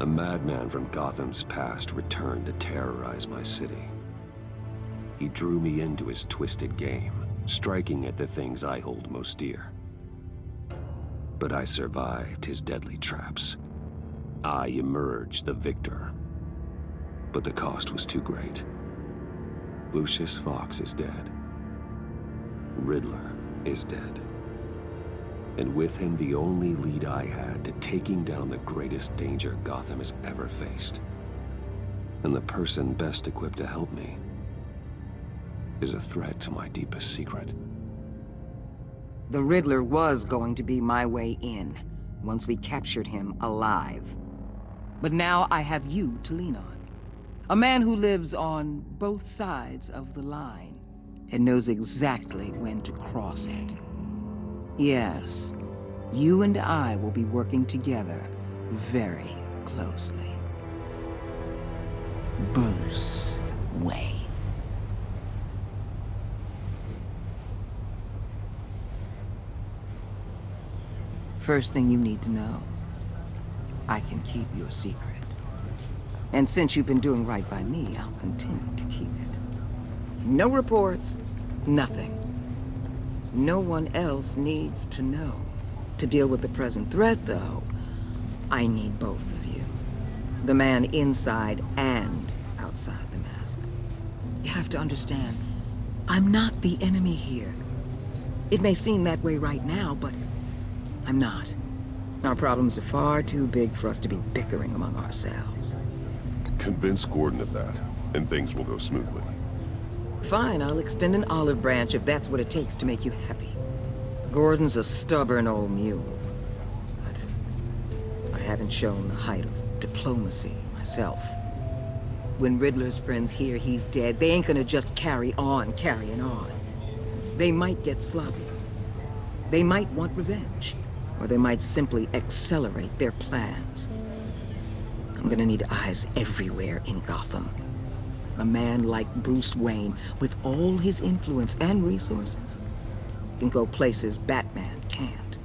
A madman from Gotham's past returned to terrorize my city. He drew me into his twisted game, striking at the things I hold most dear. But I survived his deadly traps. I emerged the victor. But the cost was too great. Lucius Fox is dead. Riddler is dead. And with him, the only lead I had to taking down the greatest danger Gotham has ever faced. And the person best equipped to help me is a threat to my deepest secret. The Riddler was going to be my way in, once we captured him alive. But now I have you to lean on. A man who lives on both sides of the line and knows exactly when to cross it. Yes, you and I will be working together very closely. Bruce Wayne. First thing you need to know, I can keep your secret. And since you've been doing right by me, I'll continue to keep it. No reports, nothing. No one else needs to know. To deal with the present threat, though, I need both of you. The man inside and outside the mask. You have to understand, I'm not the enemy here. It may seem that way right now, but I'm not. Our problems are far too big for us to be bickering among ourselves. Convince Gordon of that, and things will go smoothly. Fine, I'll extend an olive branch if that's what it takes to make you happy. Gordon's a stubborn old mule, but I haven't shown the height of diplomacy myself. When Riddler's friends hear he's dead, they ain't gonna just carry on carrying on. They might get sloppy. They might want revenge, or they might simply accelerate their plans. I'm gonna need eyes everywhere in Gotham. A man like Bruce Wayne, with all his influence and resources, can go places Batman can't.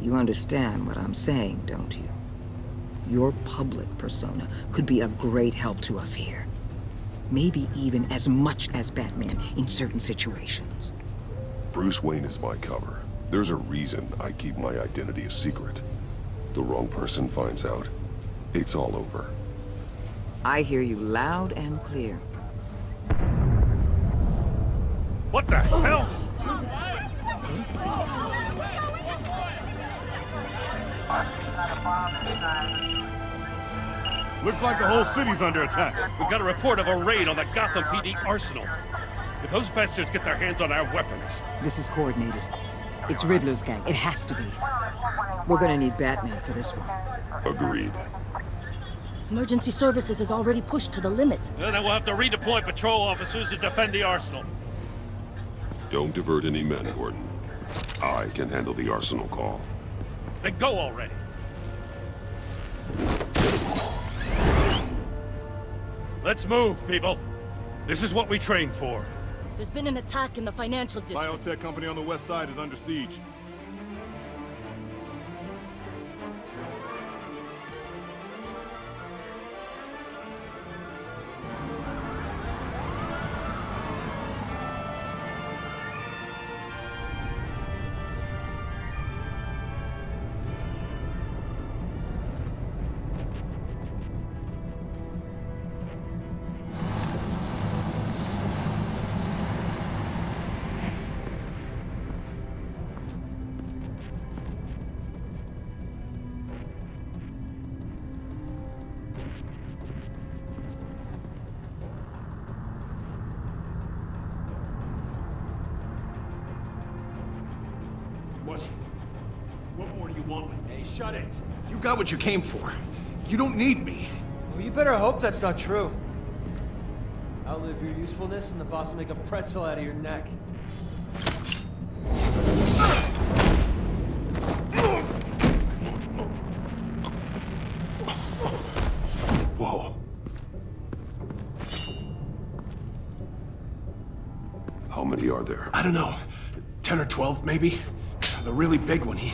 You understand what I'm saying, don't you? Your public persona could be a great help to us here. Maybe even as much as Batman in certain situations. Bruce Wayne is my cover. There's a reason I keep my identity a secret. The wrong person finds out, it's all over. I hear you loud and clear. What the hell? Looks like the whole city's under attack. We've got a report of a raid on the Gotham PD arsenal. If those bastards get their hands on our weapons... This is coordinated. It's Riddler's gang. It has to be. We're gonna need Batman for this one. Agreed. Emergency services is already pushed to the limit. And then we'll have to redeploy patrol officers to defend the arsenal. Don't divert any men, Gordon. I can handle the arsenal call. Then go already. Let's move, people. This is what we trained for. There's been an attack in the financial district. Biotech company on the west side is under siege. What more do you want with me? Hey, shut it! You got what you came for. You don't need me. Well, you better hope that's not true. Outlive your usefulness and the boss will make a pretzel out of your neck. Whoa. How many are there? I don't know. 10 or 12, maybe? The really big one, he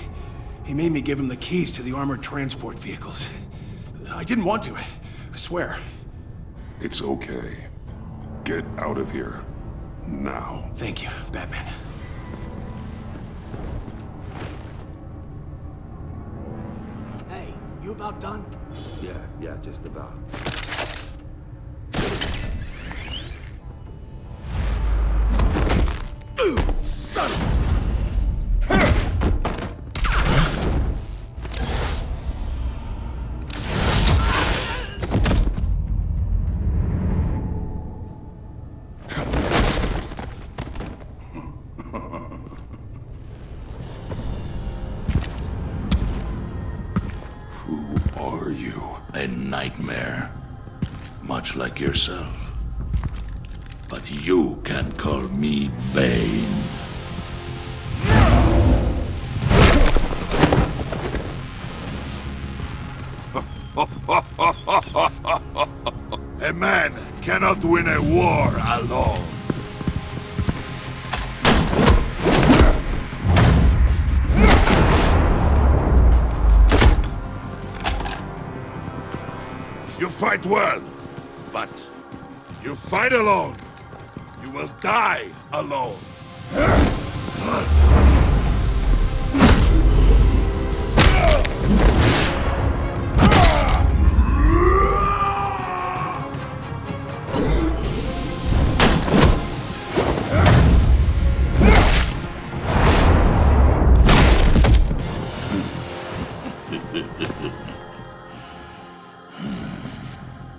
made me give him the keys to the armored transport vehicles. I didn't want to. I swear. It's okay. Get out of here. Now. Thank you, Batman. Hey, you about done? Yeah, just about. Son of a... A nightmare, much like yourself. But you can call me Bane. A man cannot win a war alone. You fight well, but you fight alone. You will die alone.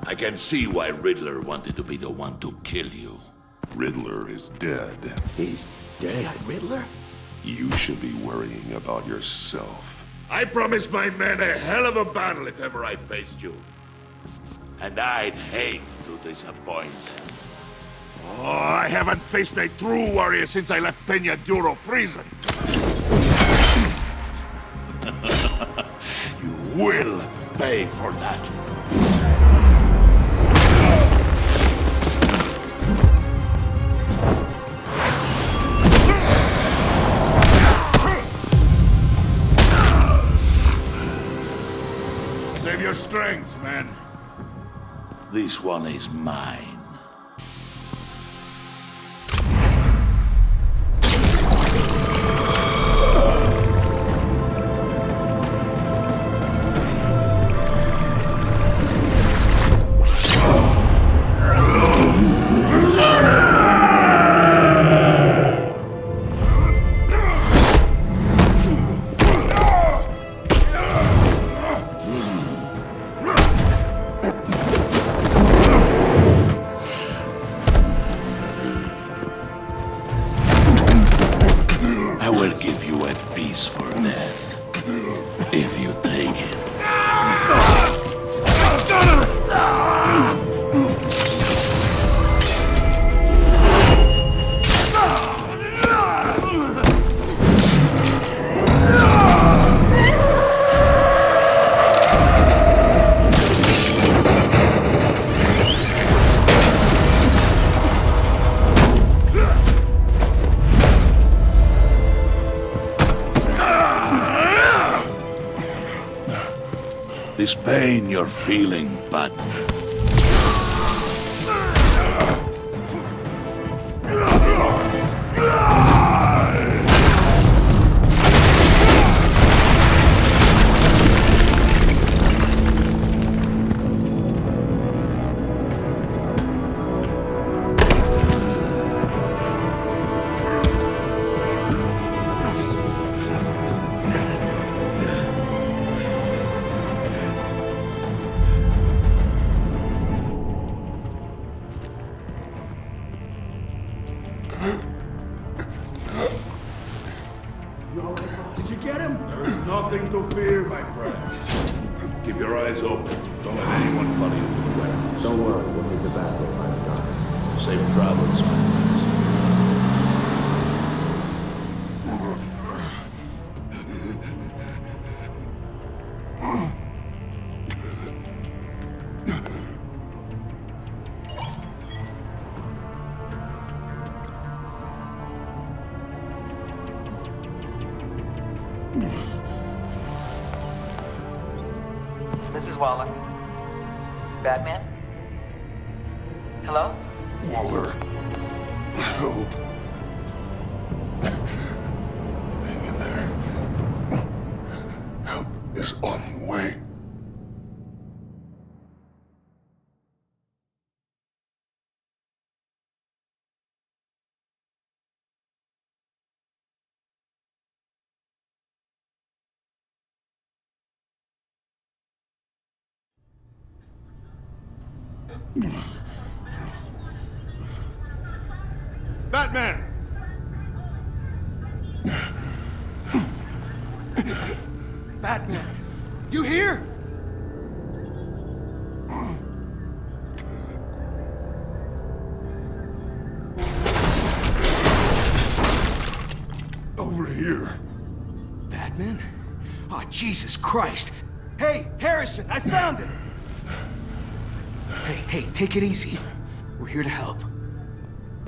I can see why Riddler wanted to be the one to kill you. Riddler is dead. He's dead. Got Riddler? You should be worrying about yourself. I promised my men a hell of a battle if ever I faced you. And I'd hate to disappoint. Oh, I haven't faced a true warrior since I left Peña Duro prison. You will pay for that. Save your strength, man. This one is mine. This pain you're feeling, but Did you get him? there is nothing to fear, my friend. Keep your eyes open. Don't let anyone follow you to the warehouse. Don't worry, we'll meet the Batman by the docks. Safe travels, my friends. Mrs. Waller. Batman? Hello? Waller. Help. Hang in there. Help is on the way. Batman! Batman! You here? Over here. Batman? Oh, Jesus Christ! Hey, Harrison, I found it! Hey, take it easy. We're here to help.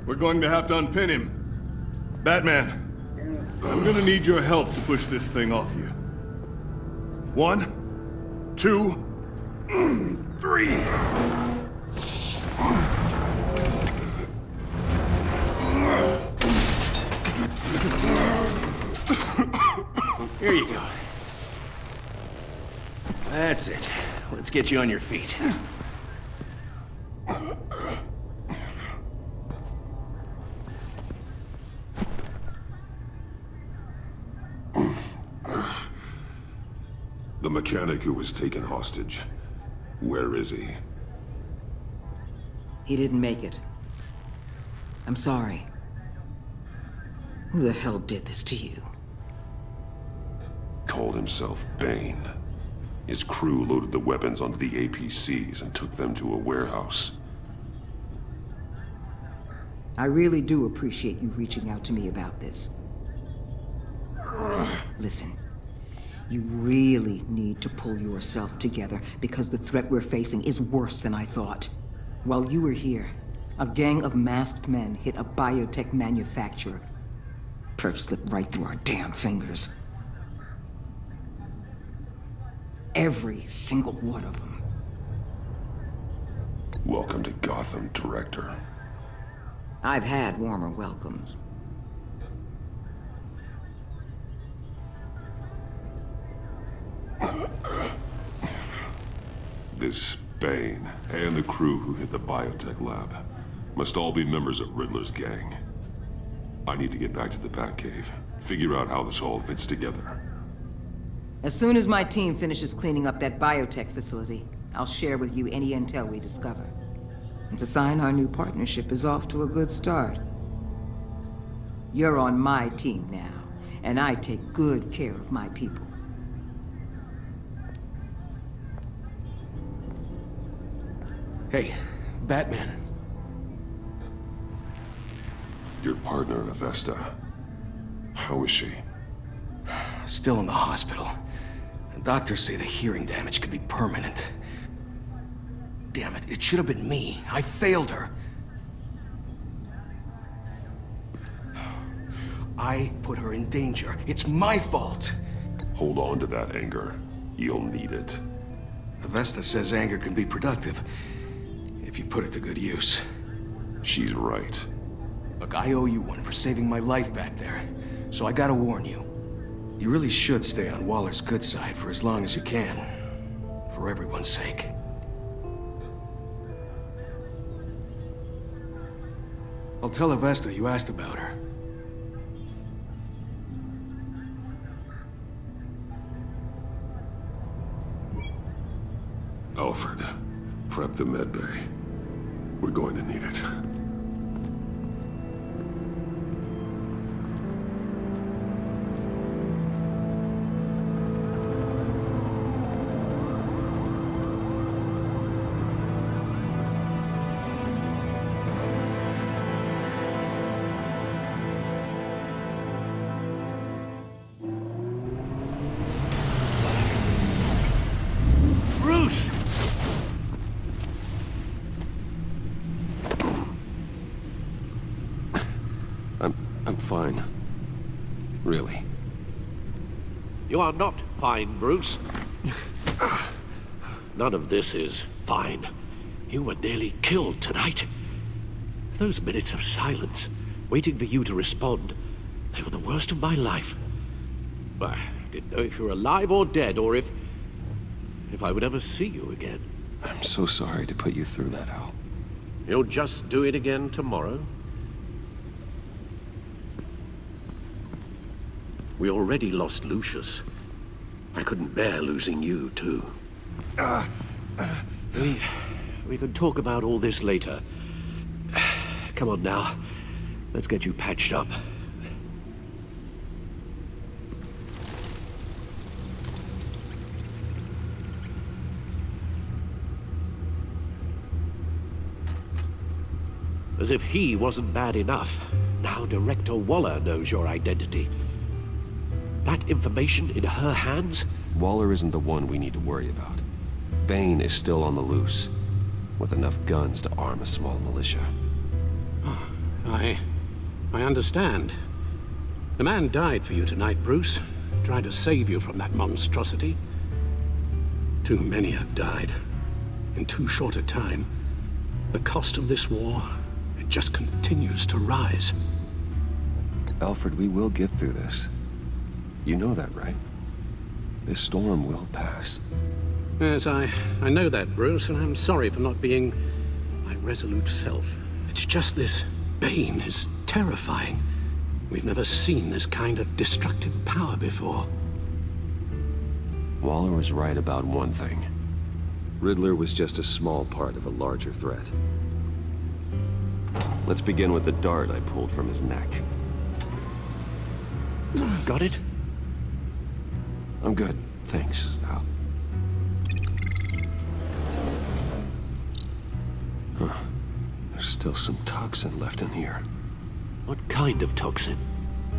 We're going to have to unpin him. Batman, I'm gonna need your help to push this thing off you. 1, 2, 3. Here you go. That's it. Let's get you on your feet. The mechanic who was taken hostage. Where is he? He didn't make it. I'm sorry. Who the hell did this to you? Called himself Bane. His crew loaded the weapons onto the APCs and took them to a warehouse. I really do appreciate you reaching out to me about this. Listen, you really need to pull yourself together because the threat we're facing is worse than I thought. While you were here, a gang of masked men hit a biotech manufacturer. Perf slipped right through our damn fingers. Every single one of them. Welcome to Gotham, Director. I've had warmer welcomes. This Bane and the crew who hit the biotech lab must all be members of Riddler's gang. I need to get back to the Batcave, figure out how this all fits together. As soon as my team finishes cleaning up that biotech facility, I'll share with you any intel we discover. And to sign our new partnership is off to a good start. You're on my team now, and I take good care of my people. Hey, Batman. Your partner, Avesta. How is she? Still in the hospital. Doctors say the hearing damage could be permanent. Damn it, it should have been me. I failed her. I put her in danger. It's my fault. Hold on to that anger. You'll need it. Avesta says anger can be productive if you put it to good use. She's right. Look, I owe you one for saving my life back there. So I gotta warn you. You really should stay on Waller's good side for as long as you can. For everyone's sake. I'll tell Avesta you asked about her. Alfred, prep the med bay. We're going to need it. Bruce! I'm fine. Really. You are not fine, Bruce. None of this is fine. You were nearly killed tonight. Those minutes of silence, waiting for you to respond, they were the worst of my life. I didn't know if you were alive or dead, or if I would ever see you again. I'm so sorry to put you through that, Al. You'll just do it again tomorrow? We already lost Lucius. I couldn't bear losing you, too. We could talk about all this later. Come on now. Let's get you patched up. As if he wasn't bad enough, now Director Waller knows your identity. That information in her hands? Waller isn't the one we need to worry about. Bane is still on the loose, with enough guns to arm a small militia. I understand. The man died for you tonight, Bruce. Tried to save you from that monstrosity. Too many have died. In too short a time. The cost of this war, it just continues to rise. Alfred, we will get through this. You know that, right? This storm will pass. Yes, I know that, Bruce, and I'm sorry for not being my resolute self. It's just this Bane is terrifying. We've never seen this kind of destructive power before. Waller was right about one thing. Riddler was just a small part of a larger threat. Let's begin with the dart I pulled from his neck. Got it? I'm good, thanks, Al. Huh. There's still some toxin left in here. What kind of toxin?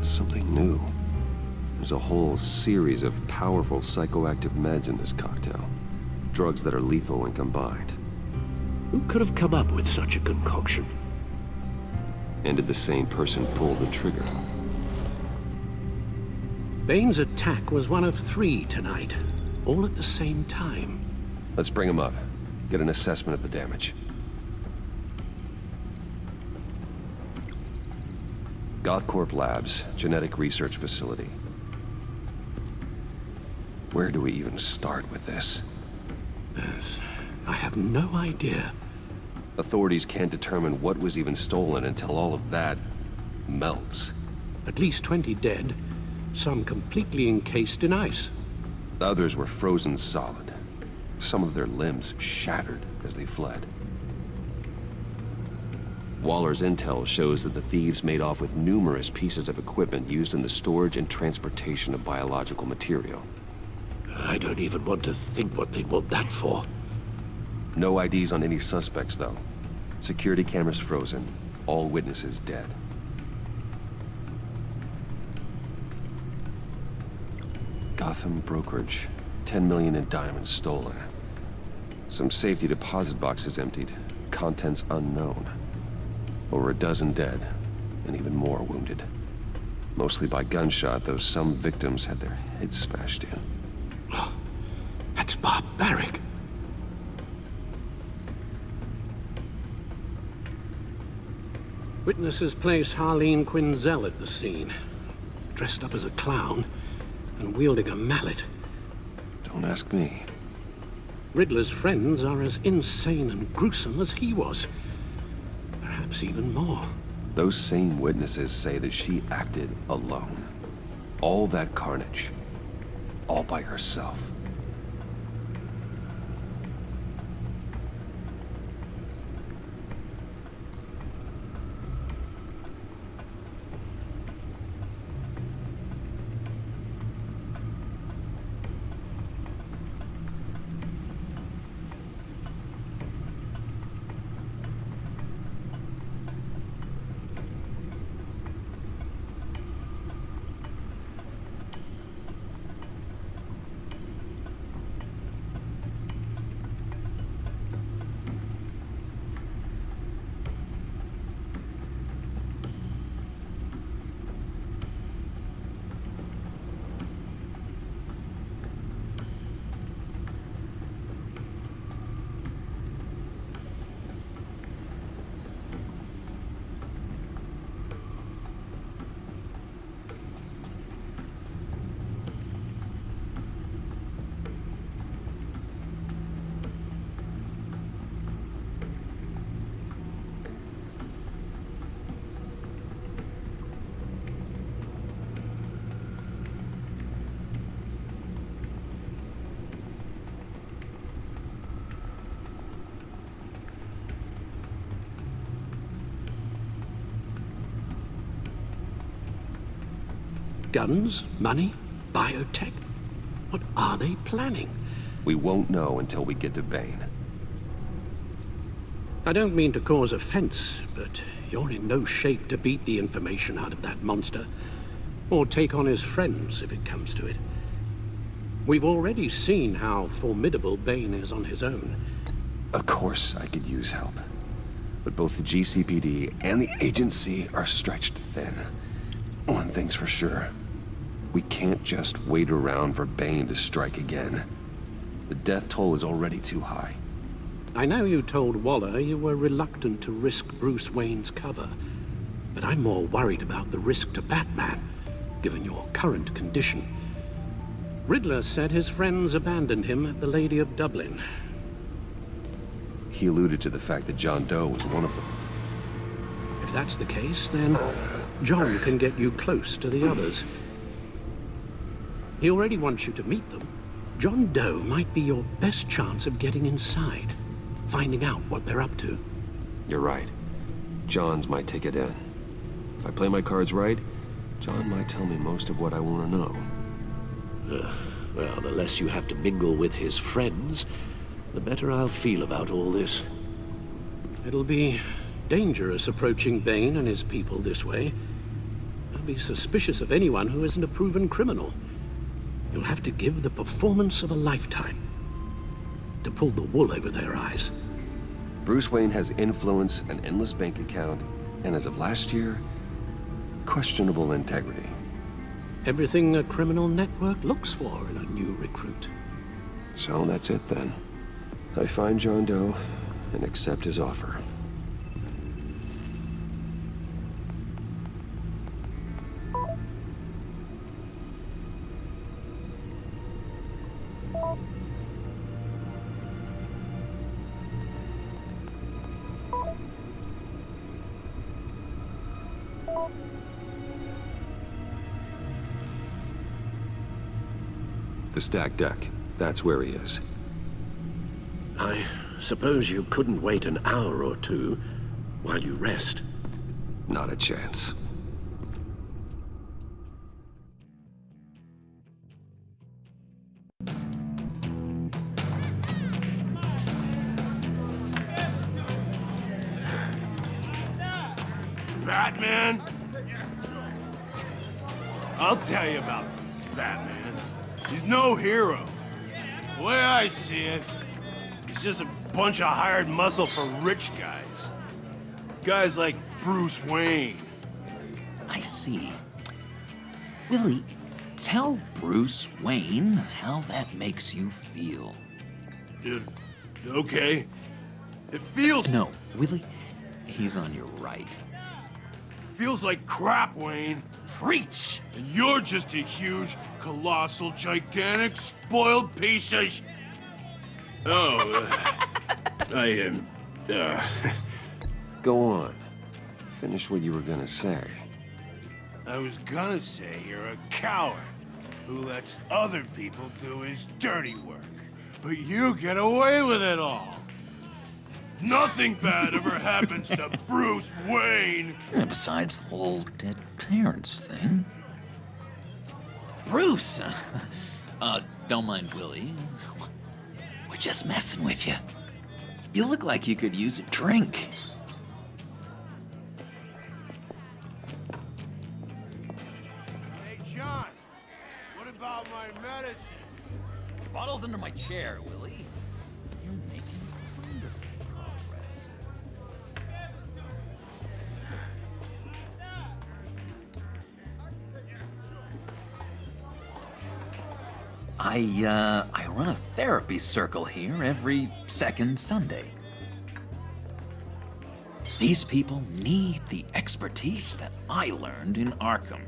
Something new. There's a whole series of powerful psychoactive meds in this cocktail. Drugs that are lethal when combined. Who could have come up with such a concoction? And did the same person pull the trigger? Bane's attack was one of 3 tonight, all at the same time. Let's bring him up. Get an assessment of the damage. Gothcorp Labs, genetic research facility. Where do we even start with this? Yes, I have no idea. Authorities can't determine what was even stolen until all of that melts. At least 20 dead, some completely encased in ice. Others were frozen solid. Some of their limbs shattered as they fled. Waller's intel shows that the thieves made off with numerous pieces of equipment used in the storage and transportation of biological material. I don't even want to think what they'd want that for. No IDs on any suspects, though. Security cameras frozen. All witnesses dead. Gotham brokerage. 10 million in diamonds stolen. Some safety deposit boxes emptied. Contents unknown. Over a dozen dead, and even more wounded. Mostly by gunshot, though some victims had their heads smashed in. Oh, that's barbaric. Witnesses place Harleen Quinzel at the scene, dressed up as a clown and wielding a mallet. Don't ask me. Riddler's friends are as insane and gruesome as he was. Perhaps even more. Those same witnesses say that she acted alone. All that carnage. All by herself. Guns? Money? Biotech? What are they planning? We won't know until we get to Bane. I don't mean to cause offense, but you're in no shape to beat the information out of that monster, or take on his friends if it comes to it. We've already seen how formidable Bane is on his own. Of course I could use help. But both the GCPD and the agency are stretched thin. One thing's for sure. We can't just wait around for Bane to strike again. The death toll is already too high. I know you told Waller you were reluctant to risk Bruce Wayne's cover, but I'm more worried about the risk to Batman, given your current condition. Riddler said his friends abandoned him at the Lady of Dublin. He alluded to the fact that John Doe was one of them. If that's the case, then John can get you close to the others. He already wants you to meet them. John Doe might be your best chance of getting inside, finding out what they're up to. You're right. John's my ticket in. If I play my cards right, John might tell me most of what I want to know. Well, the less you have to mingle with his friends, the better I'll feel about all this. It'll be dangerous approaching Bane and his people this way. I'll be suspicious of anyone who isn't a proven criminal. You'll have to give the performance of a lifetime to pull the wool over their eyes. Bruce Wayne has influence, an endless bank account, and as of last year, questionable integrity. Everything a criminal network looks for in a new recruit. So that's it then. I find John Doe and accept his offer. The stacked deck. That's where he is. I suppose you couldn't wait an hour or two while you rest. Not a chance. Batman? I'll tell you about Batman. He's no hero. The way I see it, he's just a bunch of hired muscle for rich guys. Guys like Bruce Wayne. I see. Willie, tell Bruce Wayne how that makes you feel. Okay. It feels... No, Willie, he's on your right. Feels like crap, Wayne. Preach! And you're just a huge, colossal, gigantic, spoiled piece of sh... Oh, I am... Go on. Finish what you were gonna say. I was gonna say you're a coward who lets other people do his dirty work. But you get away with it all. Nothing bad ever happens to Bruce Wayne. Besides the whole dead parents thing. Bruce! Don't mind Willie. We're just messing with you. You look like you could use a drink. Hey, John. What about my medicine? The bottle's under my chair, Willie. You're making wonderful progress. I run a therapy circle here every second Sunday. These people need the expertise that I learned in Arkham.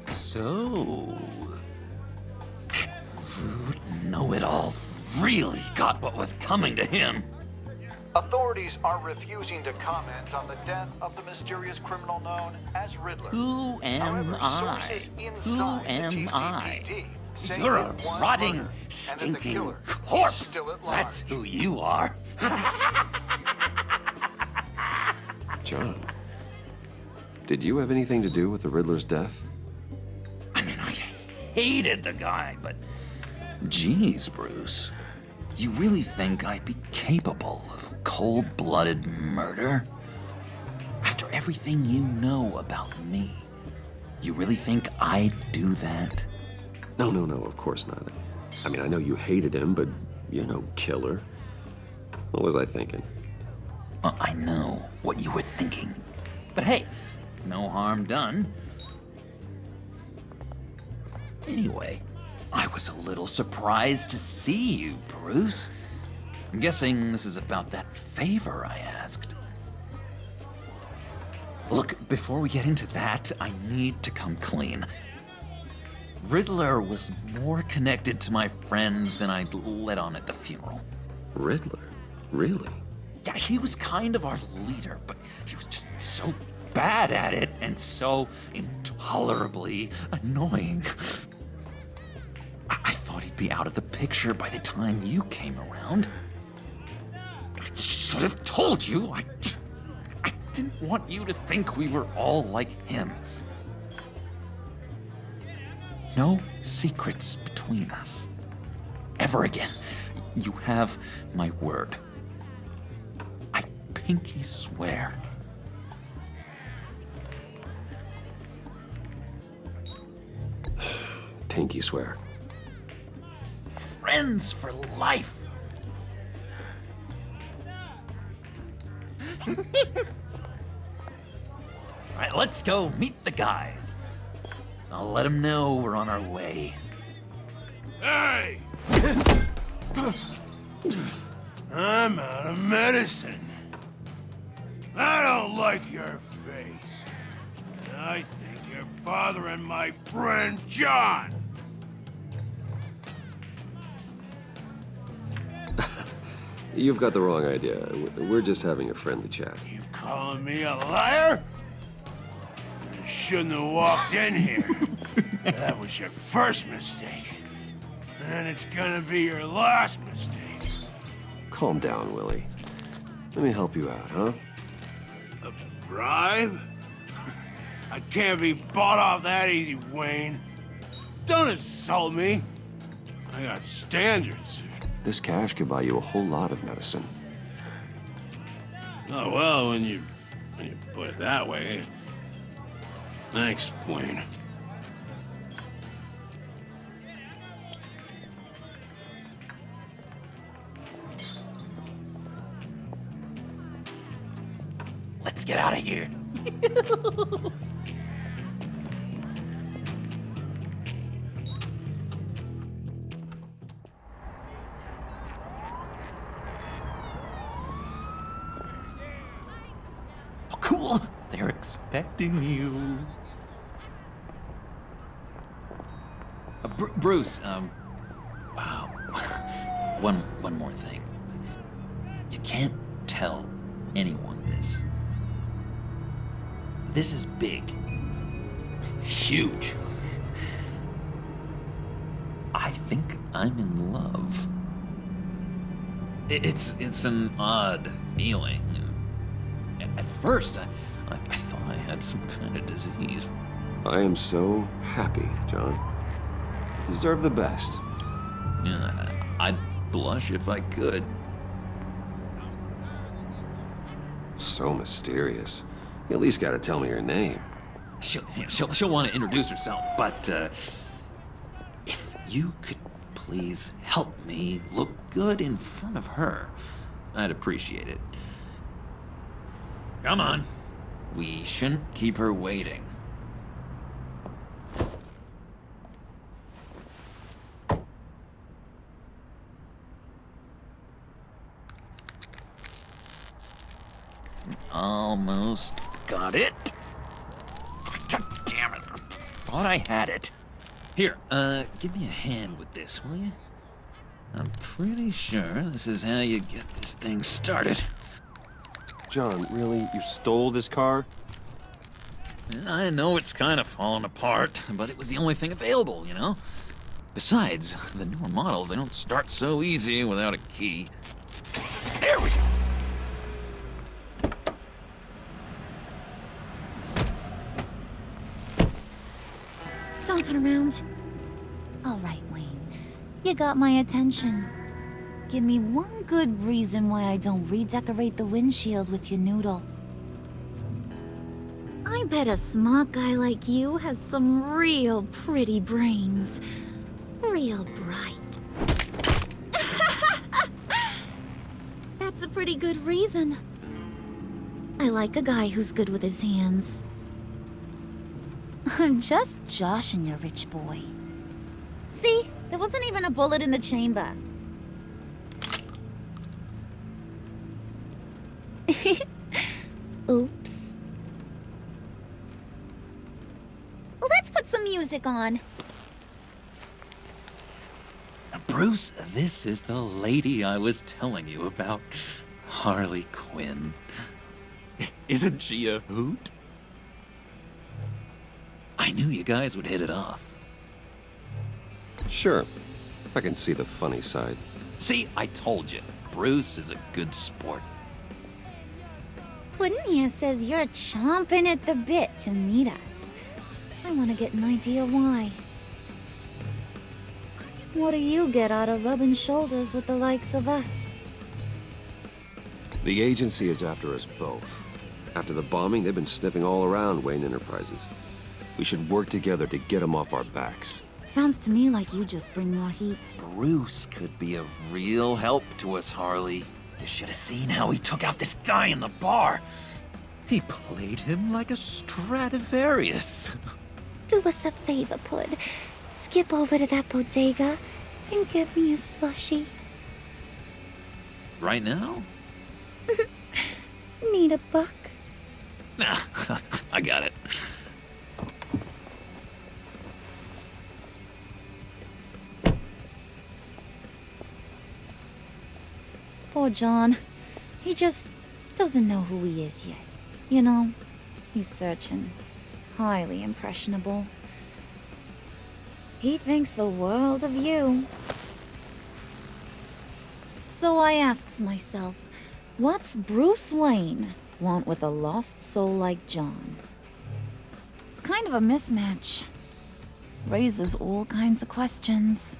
So, that rude know-it-all really got what was coming to him. Authorities are refusing to comment on the death of the mysterious criminal known as Riddler. Who am However, I? sources Who inside the am I? GCPD say You're it a one rotting, murder, and that the stinking killer is corpse. still at That's large. who you are. John, did you have anything to do with the Riddler's death? I mean, I hated the guy, but... Geez, Bruce. You really think I'd be capable of cold-blooded murder? After everything you know about me, you really think I'd do that? No, of course not. I mean, I know you hated him, but you're no killer. What was I thinking? I know what you were thinking. But hey, no harm done. Anyway, I was a little surprised to see you, Bruce. I'm guessing this is about that favor I asked. Look, before we get into that, I need to come clean. Riddler was more connected to my friends than I'd let on at the funeral. Riddler? Really? Yeah, he was kind of our leader, but he was just so bad at it and so intolerably annoying. I thought he'd be out of the picture by the time you came around. I should have told you. I didn't want you to think we were all like him. No secrets between us. Ever again. You have my word. I pinky swear. Pinky swear. Friends for life. All right, let's go meet the guys. I'll let them know we're on our way. Hey! I'm out of medicine. I don't like your face. And I think you're bothering my friend John. You've got the wrong idea. We're just having a friendly chat. You calling me a liar? You shouldn't have walked in here. That was your first mistake. And it's gonna be your last mistake. Calm down, Willie. Let me help you out, huh? A bribe? I can't be bought off that easy, Wayne. Don't insult me. I got standards. This cash could buy you a whole lot of medicine. Oh, well, when you put it that way. Thanks, Wayne. Let's get out of here. Oh, cool. They're expecting you. Bruce, wow. One more thing. You can't tell anyone this. This is big. Huge. I think I'm in love. It's an odd feeling. At first, I thought I had some kind of disease. I am so happy, John. You deserve the best. Yeah, I'd blush if I could. So mysterious. You at least gotta tell me your name. She'll want to introduce herself, but if you could please help me look good in front of her, I'd appreciate it. Come on. We shouldn't keep her waiting. Almost got it. God damn it. I thought I had it. Here, give me a hand with this, will you? I'm pretty sure this is how you get this thing started. John, really? You stole this car? I know it's kind of falling apart, but it was the only thing available, you know? Besides, the newer models, they don't start so easy without a key. There we go! Don't turn around. All right, Wayne. You got my attention. Give me one good reason why I don't redecorate the windshield with your noodle. I bet a smart guy like you has some real pretty brains. Real bright. That's a pretty good reason. I like a guy who's good with his hands. I'm just joshing you, rich boy. See? There wasn't even a bullet in the chamber. Oops. Let's put some music on. Bruce, this is the lady I was telling you about. Harley Quinn. Isn't she a hoot? I knew you guys would hit it off. Sure. I can see the funny side. See, I told you. Bruce is a good sport. Puddin' here says you're chomping at the bit to meet us. I want to get an idea why. What do you get out of rubbing shoulders with the likes of us? The agency is after us both. After the bombing, they've been sniffing all around Wayne Enterprises. We should work together to get them off our backs. Sounds to me like you just bring more heat. Bruce could be a real help to us, Harley. You should have seen how he took out this guy in the bar. He played him like a Stradivarius. Do us a favor, Pud. Skip over to that bodega and get me a slushie. Right now? Need a buck? Nah, I got it. Poor John. He just doesn't know who he is yet. You know, he's searching. Highly impressionable. He thinks the world of you. So I asks myself, what's Bruce Wayne want with a lost soul like John? It's kind of a mismatch. Raises all kinds of questions.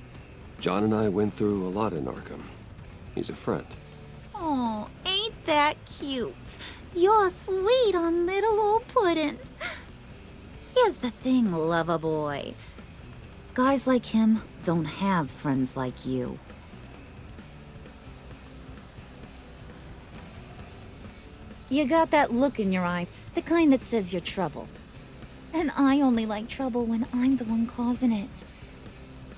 John and I went through a lot in Arkham. He's a friend. Oh, ain't that cute? You're sweet on little old Puddin'. Here's the thing, lover boy. Guys like him don't have friends like you. You got that look in your eye, the kind that says you're trouble. And I only like trouble when I'm the one causing it.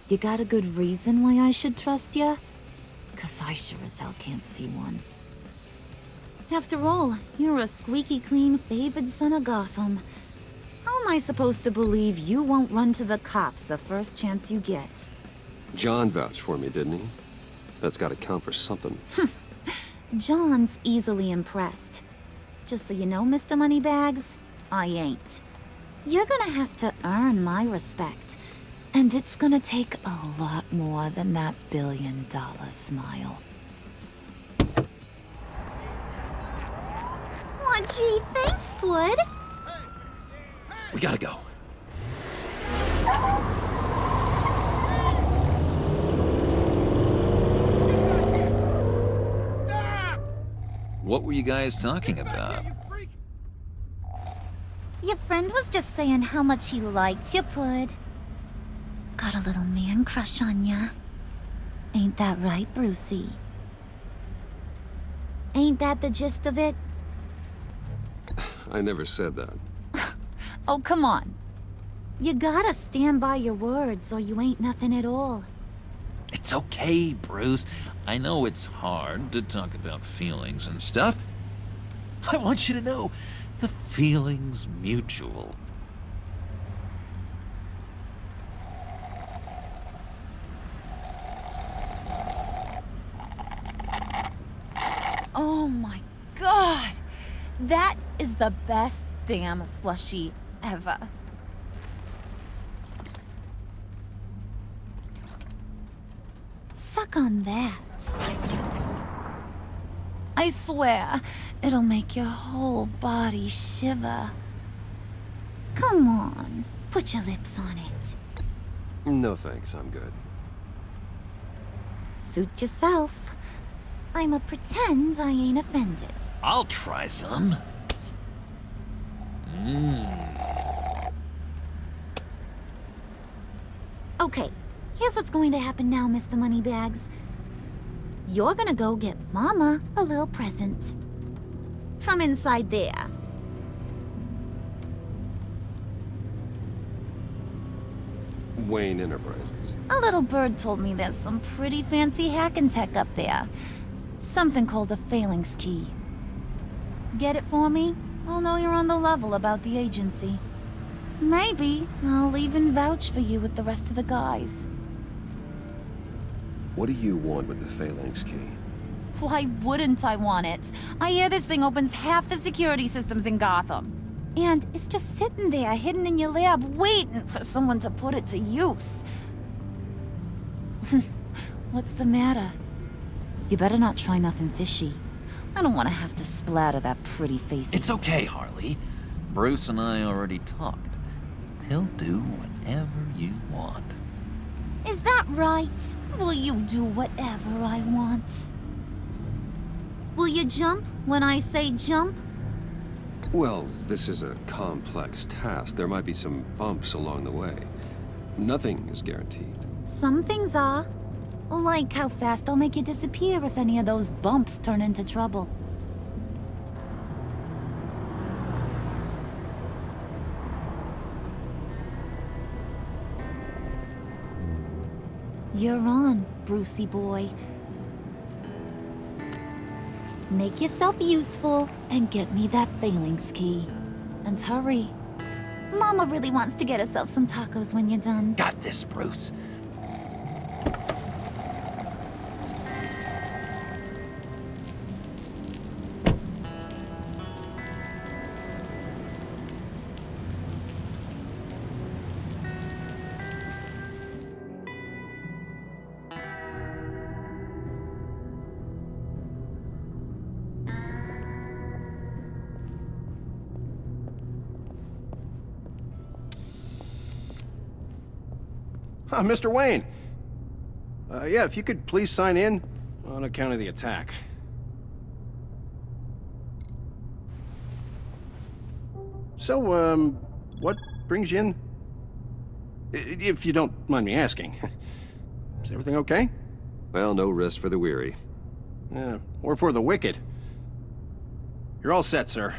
You got a good reason why I should trust you? 'Cause I sure as hell can't see one. After all, you're a squeaky clean favored son of Gotham. How am I supposed to believe you won't run to the cops the first chance you get? John vouched for me, didn't he? That's gotta count for something. John's easily impressed. Just so you know, Mr. Moneybags, I ain't. You're gonna have to earn my respect. And it's gonna take a lot more than that $1 billion smile. Aw, gee, thanks, Bud. We gotta go. Stop! What were you guys talking about? Your friend was just saying how much he liked you, Bud. Got a little man crush on ya. Ain't that right, Brucey? Ain't that the gist of it? I never said that. Oh, come on. You gotta stand by your words or you ain't nothing at all. It's okay, Bruce. I know it's hard to talk about feelings and stuff. I want you to know, the feeling's mutual. Oh my god! That is the best damn slushie ever. stuck on that. I swear, it'll make your whole body shiver. Come on, put your lips on it. No thanks, I'm good. Suit yourself. I'ma pretend I ain't offended. I'll try some. Okay, here's what's going to happen now, Mr. Moneybags. You're gonna go get Mama a little present. From inside there. Wayne Enterprises. A little bird told me there's some pretty fancy hacking tech up there. Something called a phalanx key. Get it for me? I'll know you're on the level about the agency. Maybe I'll even vouch for you with the rest of the guys. What do you want with the phalanx key? Why wouldn't I want it? I hear this thing opens half the security systems in Gotham. And it's just sitting there, hidden in your lab, waiting for someone to put it to use. What's the matter? You better not try nothing fishy. I don't want to have to splatter that pretty face. It's okay, Harley. Bruce and I already talked. He'll do whatever you want. Is that right? Will you do whatever I want? Will you jump when I say jump? Well, this is a complex task. There might be some bumps along the way. Nothing is guaranteed. Some things are. Like how fast I'll make you disappear if any of those bumps turn into trouble. You're on, Brucey boy. Make yourself useful and get me that phalanx key. And hurry. Mama really wants to get herself some tacos when you're done. Got this, Bruce. Mr. Wayne. Yeah, if you could please sign in on account of the attack. So, what brings you in? If you don't mind me asking. Is everything okay? Well, no rest for the weary. Or for the wicked. You're all set, sir.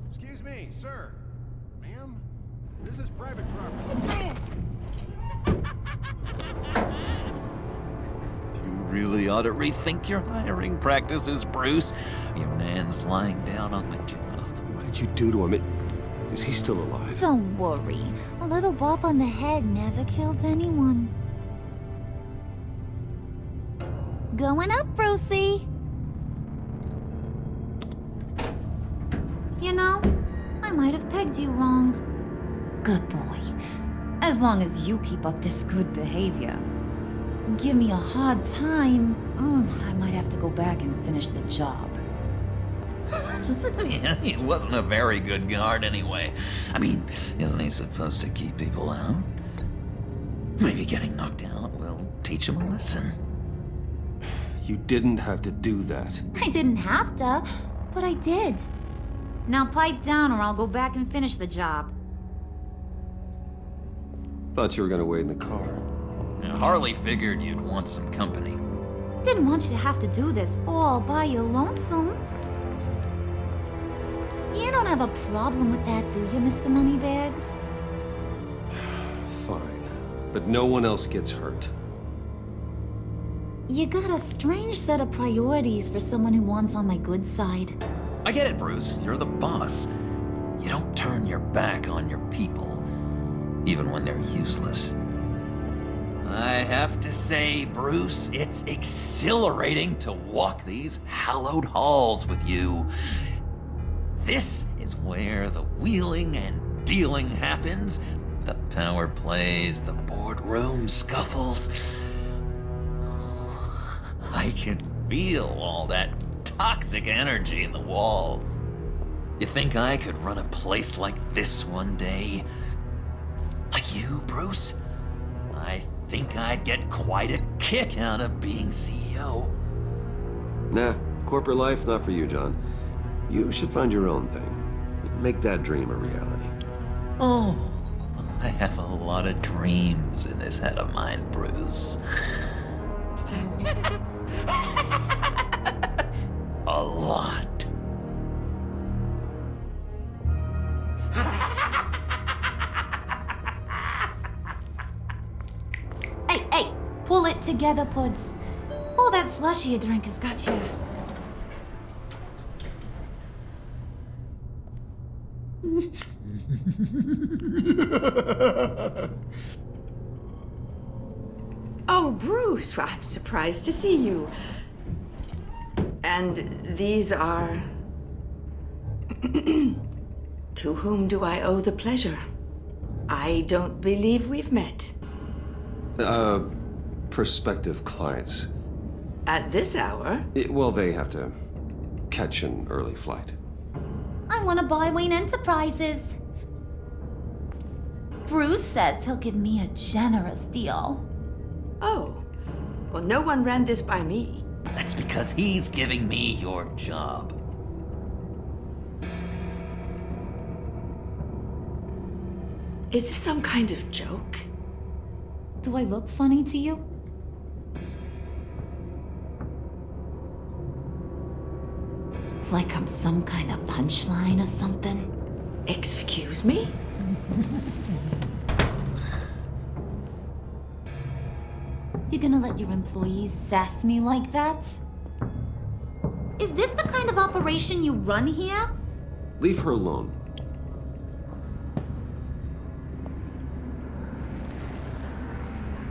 Excuse me, sir. Ma'am, this is private property. You really ought to rethink your hiring practices, Bruce. Your man's lying down on the job. What did you do to him? Is he still alive? Don't worry. A little bump on the head never killed anyone. Going up, Brucey. You know, I might have pegged you wrong. Good boy. As long as you keep up this good behavior. Give me a hard time, I might have to go back and finish the job. Yeah, he wasn't a very good guard anyway. I mean, isn't he supposed to keep people out? Maybe getting knocked out will teach him a lesson. You didn't have to do that. I didn't have to, but I did. Now pipe down or I'll go back and finish the job. Thought you were gonna wait in the car. Now, Harley figured you'd want some company. Didn't want you to have to do this all by your lonesome. You don't have a problem with that, do you, Mr. Moneybags? Fine. But no one else gets hurt. You got a strange set of priorities for someone who wants on my good side. I get it, Bruce. You're the boss. You don't turn your back on your people, even when they're useless. I have to say, Bruce, it's exhilarating to walk these hallowed halls with you. This is where the wheeling and dealing happens, the power plays, the boardroom scuffles. I can feel all that toxic energy in the walls. You think I could run a place like this one day? Like you, Bruce? I think I'd get quite a kick out of being CEO. Nah, corporate life, not for you, John. You should find your own thing. Make that dream a reality. Oh, I have a lot of dreams in this head of mine, Bruce. A lot. Hey, pull it together, Puds. All that slushy you drink has got you. Oh, Bruce, well, I'm surprised to see you. And these are... To whom do I owe the pleasure? I don't believe we've met. Prospective clients. At this hour? Well, they have to catch an early flight. I want to buy Wayne Enterprises. Bruce says he'll give me a generous deal. Oh, well, no one ran this by me. That's because he's giving me your job. Is this some kind of joke? Do I look funny to you? Like I'm some kind of punchline or something? Excuse me? You gonna let your employees sass me like that? Is this the kind of operation you run here? Leave her alone.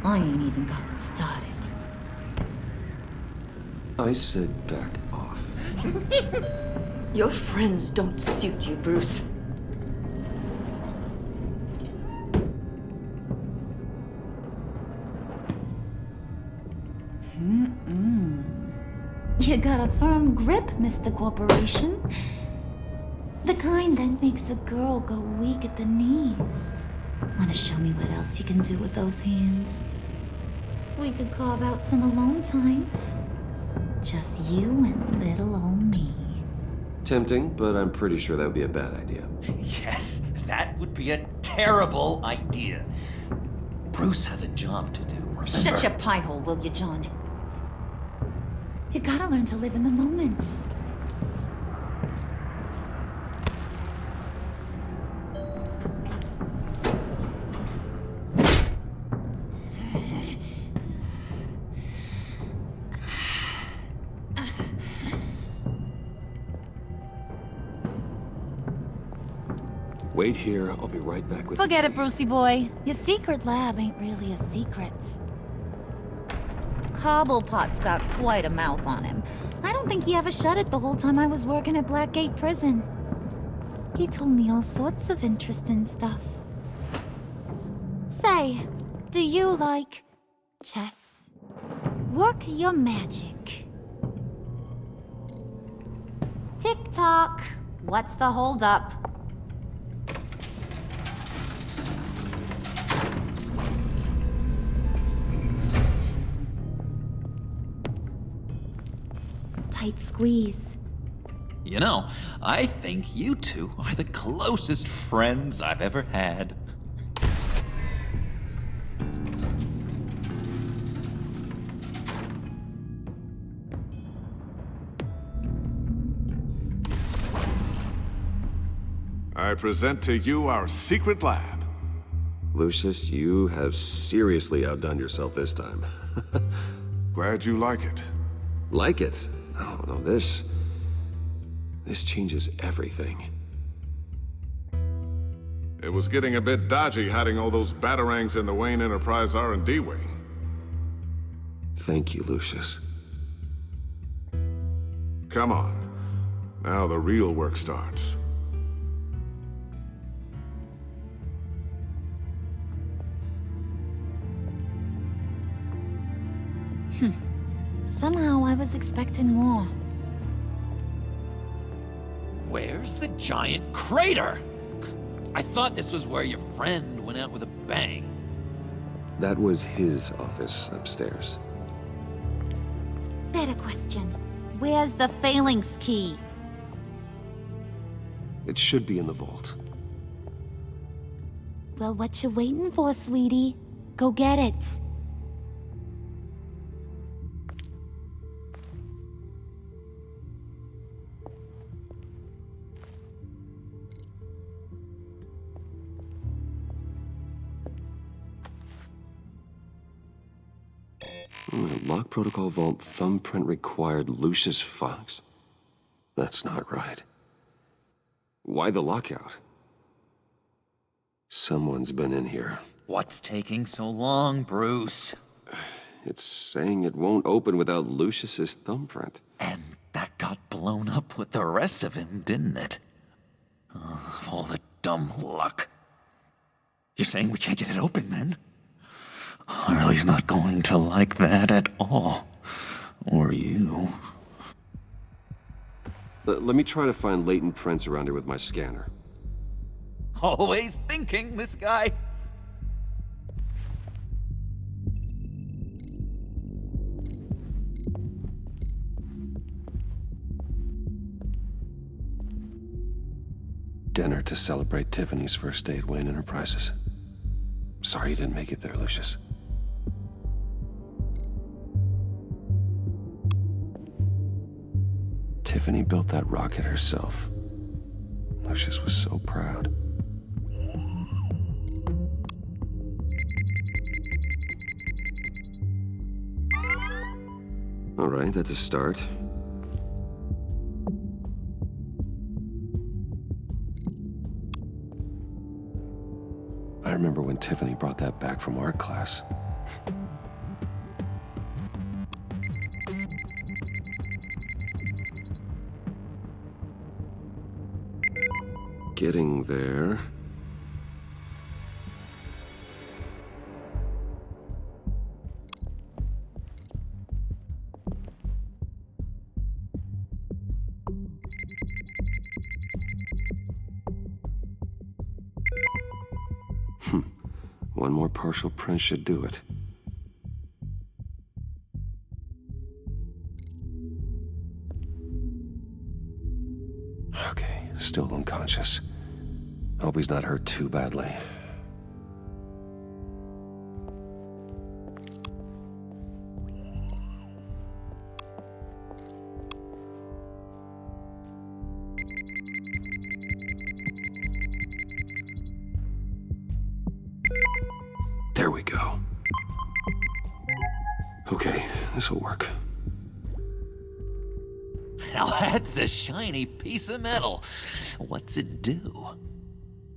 I ain't even gotten started. I said back off. Your friends don't suit you, Bruce. You got a firm grip, Mr. Corporation. The kind that makes a girl go weak at the knees. Wanna show me what else you can do with those hands? We could carve out some alone time. Just you and little old me. Tempting, but I'm pretty sure that would be a bad idea. Yes, that would be a terrible idea. Bruce has a job to do, remember? Shut your pie hole, will you, John? You gotta learn to live in the moment. Wait here, I'll be right back with Forget it, Brucey boy. Your secret lab ain't really a secret. Cobblepot's got quite a mouth on him. I don't think he ever shut it the whole time I was working at Blackgate Prison. He told me all sorts of interesting stuff. Say, do you like chess? Work your magic. Tick-tock. What's the holdup? Tight squeeze. You know, I think you two are the closest friends I've ever had. I present to you our secret lab. Lucius, you have seriously outdone yourself this time. Glad you like it. Like it? No, this changes everything. It was getting a bit dodgy hiding all those batarangs in the Wayne Enterprise R&D wing. Thank you, Lucius. Come on. Now the real work starts. Somehow I was expecting more. Where's the giant crater? I thought this was where your friend went out with a bang. That was his office upstairs. Better question. Where's the phalanx key? It should be in the vault. Well, what you waiting for, sweetie? Go get it. Lock protocol vault thumbprint required Lucius Fox. That's not right. Why the lockout? Someone's been in here. What's taking so long, Bruce? It's saying it won't open without Lucius's thumbprint. And that got blown up with the rest of him, didn't it? Oh, all the dumb luck. You're saying we can't get it open, then? Harley's not going to like that at all. Or you. Let me try to find latent prints around here with my scanner. Always thinking, this guy. Dinner to celebrate Tiffany's first day at Wayne Enterprises. Sorry you didn't make it there, Lucius. Tiffany built that rocket herself. Lucius was so proud. All right, that's a start. I remember when Tiffany brought that back from art class. Getting there. One more partial print should do it. Okay, still unconscious. Hope he's not hurt too badly. There we go. Okay, this'll work. Now that's a shiny piece of metal. What's it do?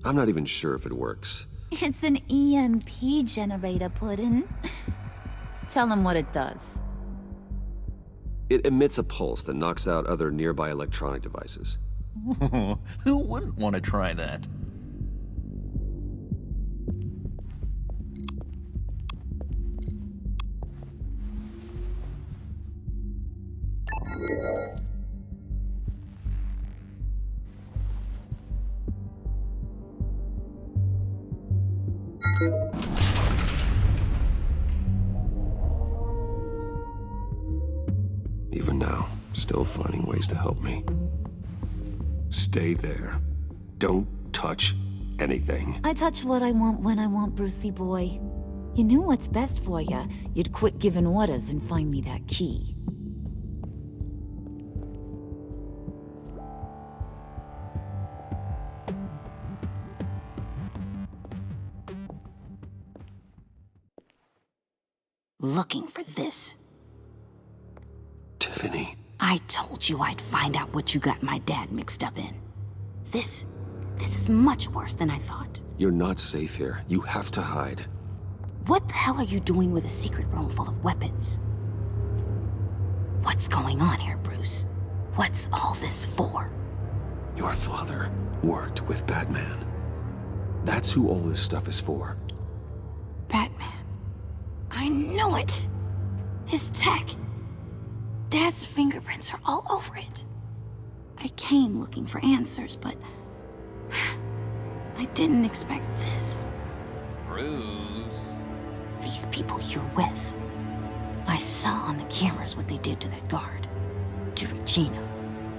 I'm not even sure if it works. It's an EMP generator, Puddin'. Tell him what it does. It emits a pulse that knocks out other nearby electronic devices. Who wouldn't want to try that? Even now, still finding ways to help me. Stay there. Don't touch anything. I touch what I want when I want, Brucey boy. You knew what's best for you. You'd quit giving orders and find me that key. Looking for this. Tiffany. I told you I'd find out what you got my dad mixed up in. This is much worse than I thought. You're not safe here. You have to hide. What the hell are you doing with a secret room full of weapons? What's going on here, Bruce? What's all this for? Your father worked with Batman. That's who all this stuff is for. Batman. I knew it! His tech. Dad's fingerprints are all over it. I came looking for answers, but I didn't expect this. Bruce. These people you're with. I saw on the cameras what they did to that guard. To Regina.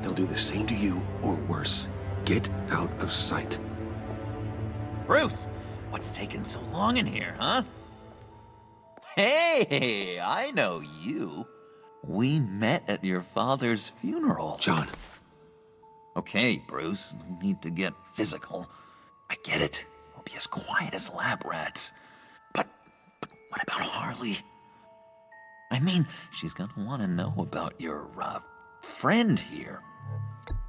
They'll do the same to you, or worse. Get out of sight. Bruce, what's taking so long in here, huh? Hey, I know you. We met at your father's funeral. John. Okay, Bruce, no need to get physical. I get it. We'll be as quiet as lab rats. But what about Harley? I mean, she's gonna want to know about your, friend here.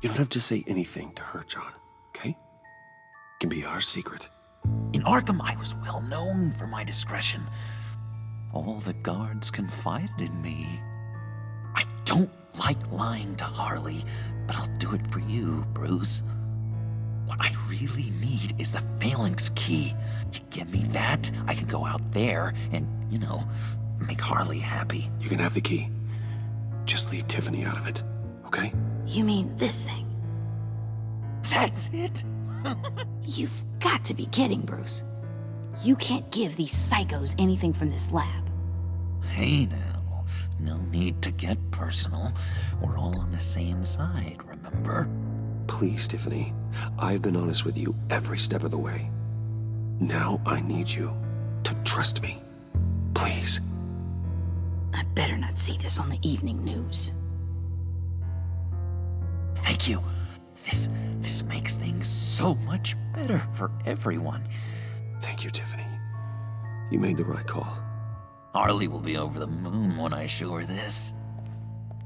You don't have to say anything to her, John, okay? It can be our secret. In Arkham, I was well known for my discretion. All the guards confided in me. I don't like lying to Harley, but I'll do it for you, Bruce. What I really need is the phalanx key. You give me that, I can go out there and, make Harley happy. You can have the key. Just leave Tiffany out of it, okay? You mean this thing? That's it? You've got to be kidding, Bruce. You can't give these psychos anything from this lab. Hey now, no need to get personal. We're all on the same side, remember? Please, Tiffany. I've been honest with you every step of the way. Now I need you to trust me. Please. I better not see this on the evening news. Thank you. This makes things so much better for everyone. Thank you, Tiffany. You made the right call. Harley will be over the moon when I show her this.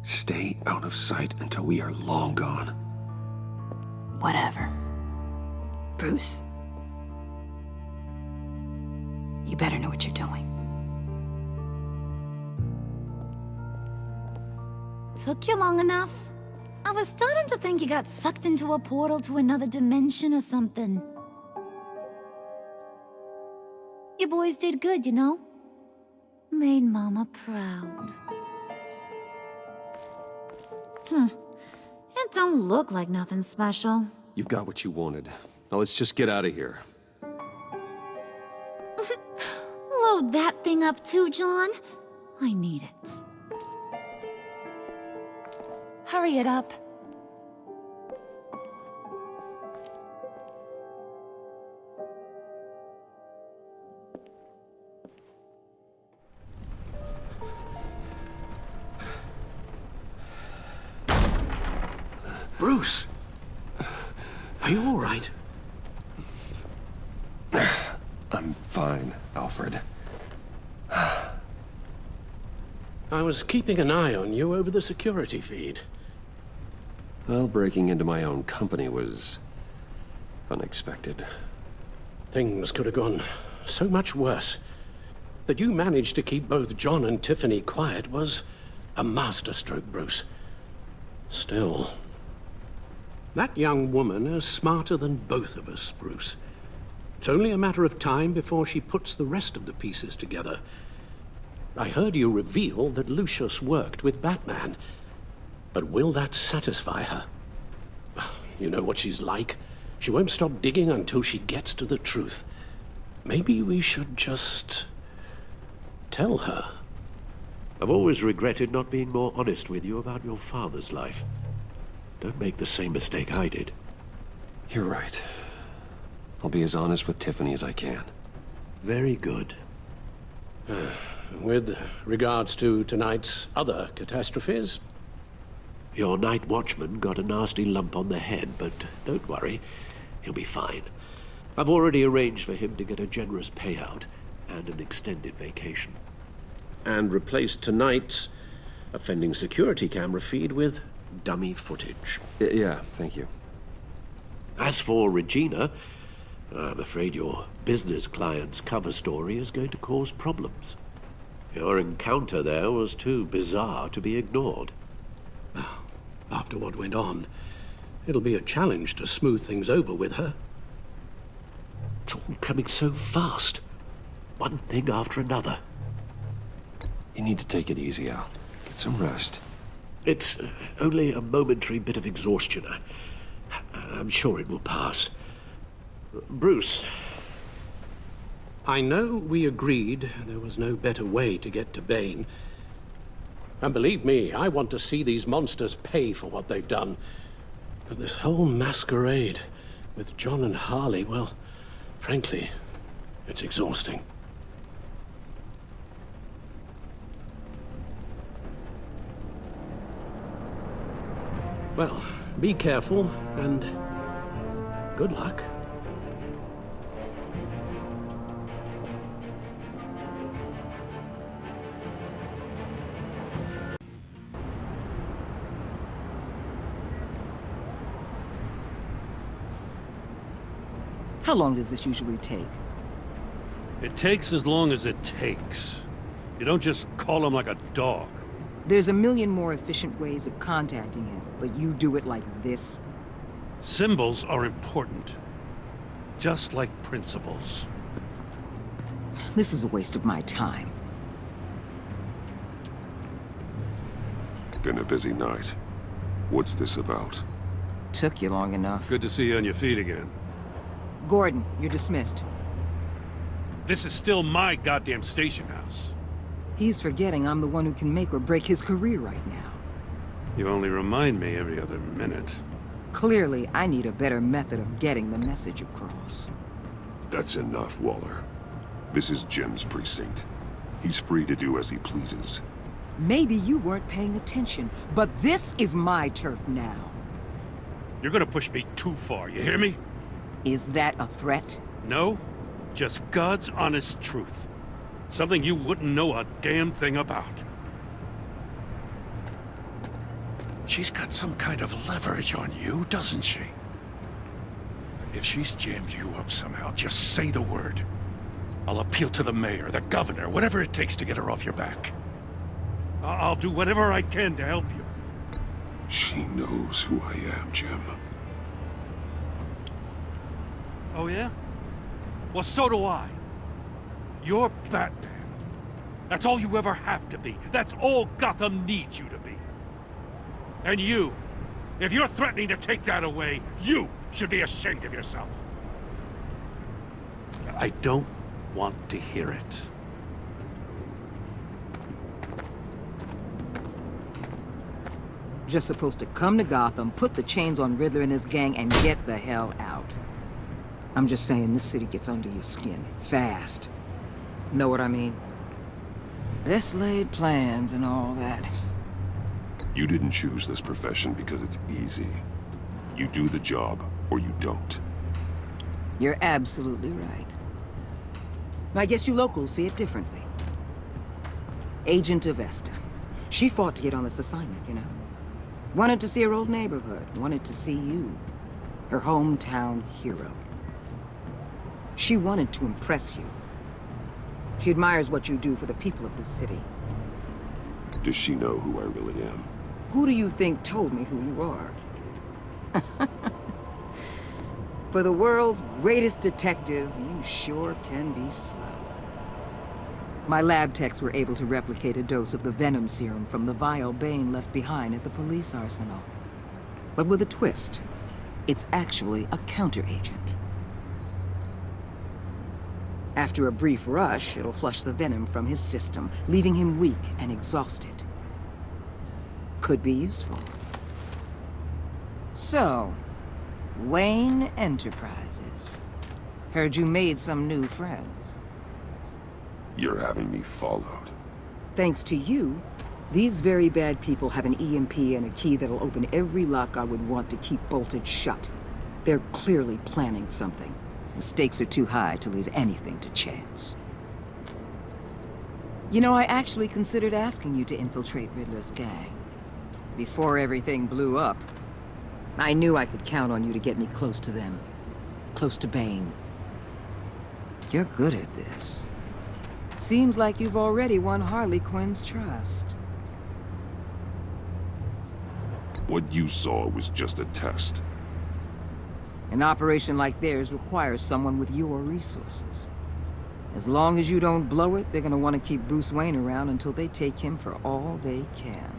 Stay out of sight until we are long gone. Whatever. Bruce. You better know what you're doing. Took you long enough? I was starting to think you got sucked into a portal to another dimension or something. You boys did good, you know? Made Mama proud. It don't look like nothing special. You've got what you wanted. Now let's just get out of here. Load that thing up too, John. I need it. Hurry it up. Bruce! Are you all right? I'm fine, Alfred. I was keeping an eye on you over the security feed. Well, breaking into my own company was unexpected. Things could have gone so much worse. That you managed to keep both John and Tiffany quiet was a masterstroke, Bruce. Still, that young woman is smarter than both of us, Bruce. It's only a matter of time before she puts the rest of the pieces together. I heard you reveal that Lucius worked with Batman. But will that satisfy her? You know what she's like. She won't stop digging until she gets to the truth. Maybe we should just tell her. I've always regretted not being more honest with you about your father's life. Don't make the same mistake I did. You're right. I'll be as honest with Tiffany as I can. Very good. With regards to tonight's other catastrophes? Your night watchman got a nasty lump on the head, but don't worry. He'll be fine. I've already arranged for him to get a generous payout and an extended vacation. And replaced tonight's offending security camera feed with dummy footage. Yeah, thank you. As for Regina, I'm afraid your business client's cover story is going to cause problems. Your encounter there was too bizarre to be ignored. After what went on, it'll be a challenge to smooth things over with her. It's all coming so fast. One thing after another. You need to take it easy, Al. Get some rest. It's only a momentary bit of exhaustion. I'm sure it will pass. Bruce. I know we agreed there was no better way to get to Bane. And believe me, I want to see these monsters pay for what they've done. But this whole masquerade with John and Harley, well, frankly, it's exhausting. Well, be careful, and good luck. How long does this usually take? It takes as long as it takes. You don't just call him like a dog. There's a million more efficient ways of contacting him, but you do it like this? Symbols are important. Just like principles. This is a waste of my time. Been a busy night. What's this about? Took you long enough. Good to see you on your feet again. Gordon, you're dismissed. This is still my goddamn station house. He's forgetting I'm the one who can make or break his career right now. You only remind me every other minute. Clearly, I need a better method of getting the message across. That's enough, Waller. This is Jim's precinct. He's free to do as he pleases. Maybe you weren't paying attention, but this is my turf now. You're gonna push me too far, you hear me? Is that a threat? No, just God's honest truth. Something you wouldn't know a damn thing about. She's got some kind of leverage on you, doesn't she? If she's jammed you up somehow, just say the word. I'll appeal to the mayor, the governor, whatever it takes to get her off your back. I'll do whatever I can to help you. She knows who I am, Jim. Oh, yeah? Well, so do I. You're Batman. That's all you ever have to be. That's all Gotham needs you to be. And you, if you're threatening to take that away, you should be ashamed of yourself. I don't want to hear it. Just supposed to come to Gotham, put the chains on Riddler and his gang, and get the hell out. I'm just saying, this city gets under your skin. Fast. Know what I mean? Best laid plans and all that. You didn't choose this profession because it's easy. You do the job, or you don't. You're absolutely right. I guess you locals see it differently. Agent Avesta. She fought to get on this assignment, you know? Wanted to see her old neighborhood. Wanted to see you. Her hometown hero. She wanted to impress you. She admires what you do for the people of this city. Does she know who I really am? Who do you think told me who you are? For the world's greatest detective, you sure can be slow. My lab techs were able to replicate a dose of the venom serum from the vial Bane left behind at the police arsenal. But with a twist, it's actually a counteragent. After a brief rush, it'll flush the venom from his system, leaving him weak and exhausted. Could be useful. So, Wayne Enterprises. Heard you made some new friends. You're having me followed. Thanks to you, these very bad people have an EMP and a key that'll open every lock I would want to keep bolted shut. They're clearly planning something. The stakes are too high to leave anything to chance. You know, I actually considered asking you to infiltrate Riddler's gang. Before everything blew up, I knew I could count on you to get me close to them. Close to Bane. You're good at this. Seems like you've already won Harley Quinn's trust. What you saw was just a test. An operation like theirs requires someone with your resources. As long as you don't blow it, they're gonna want to keep Bruce Wayne around until they take him for all they can.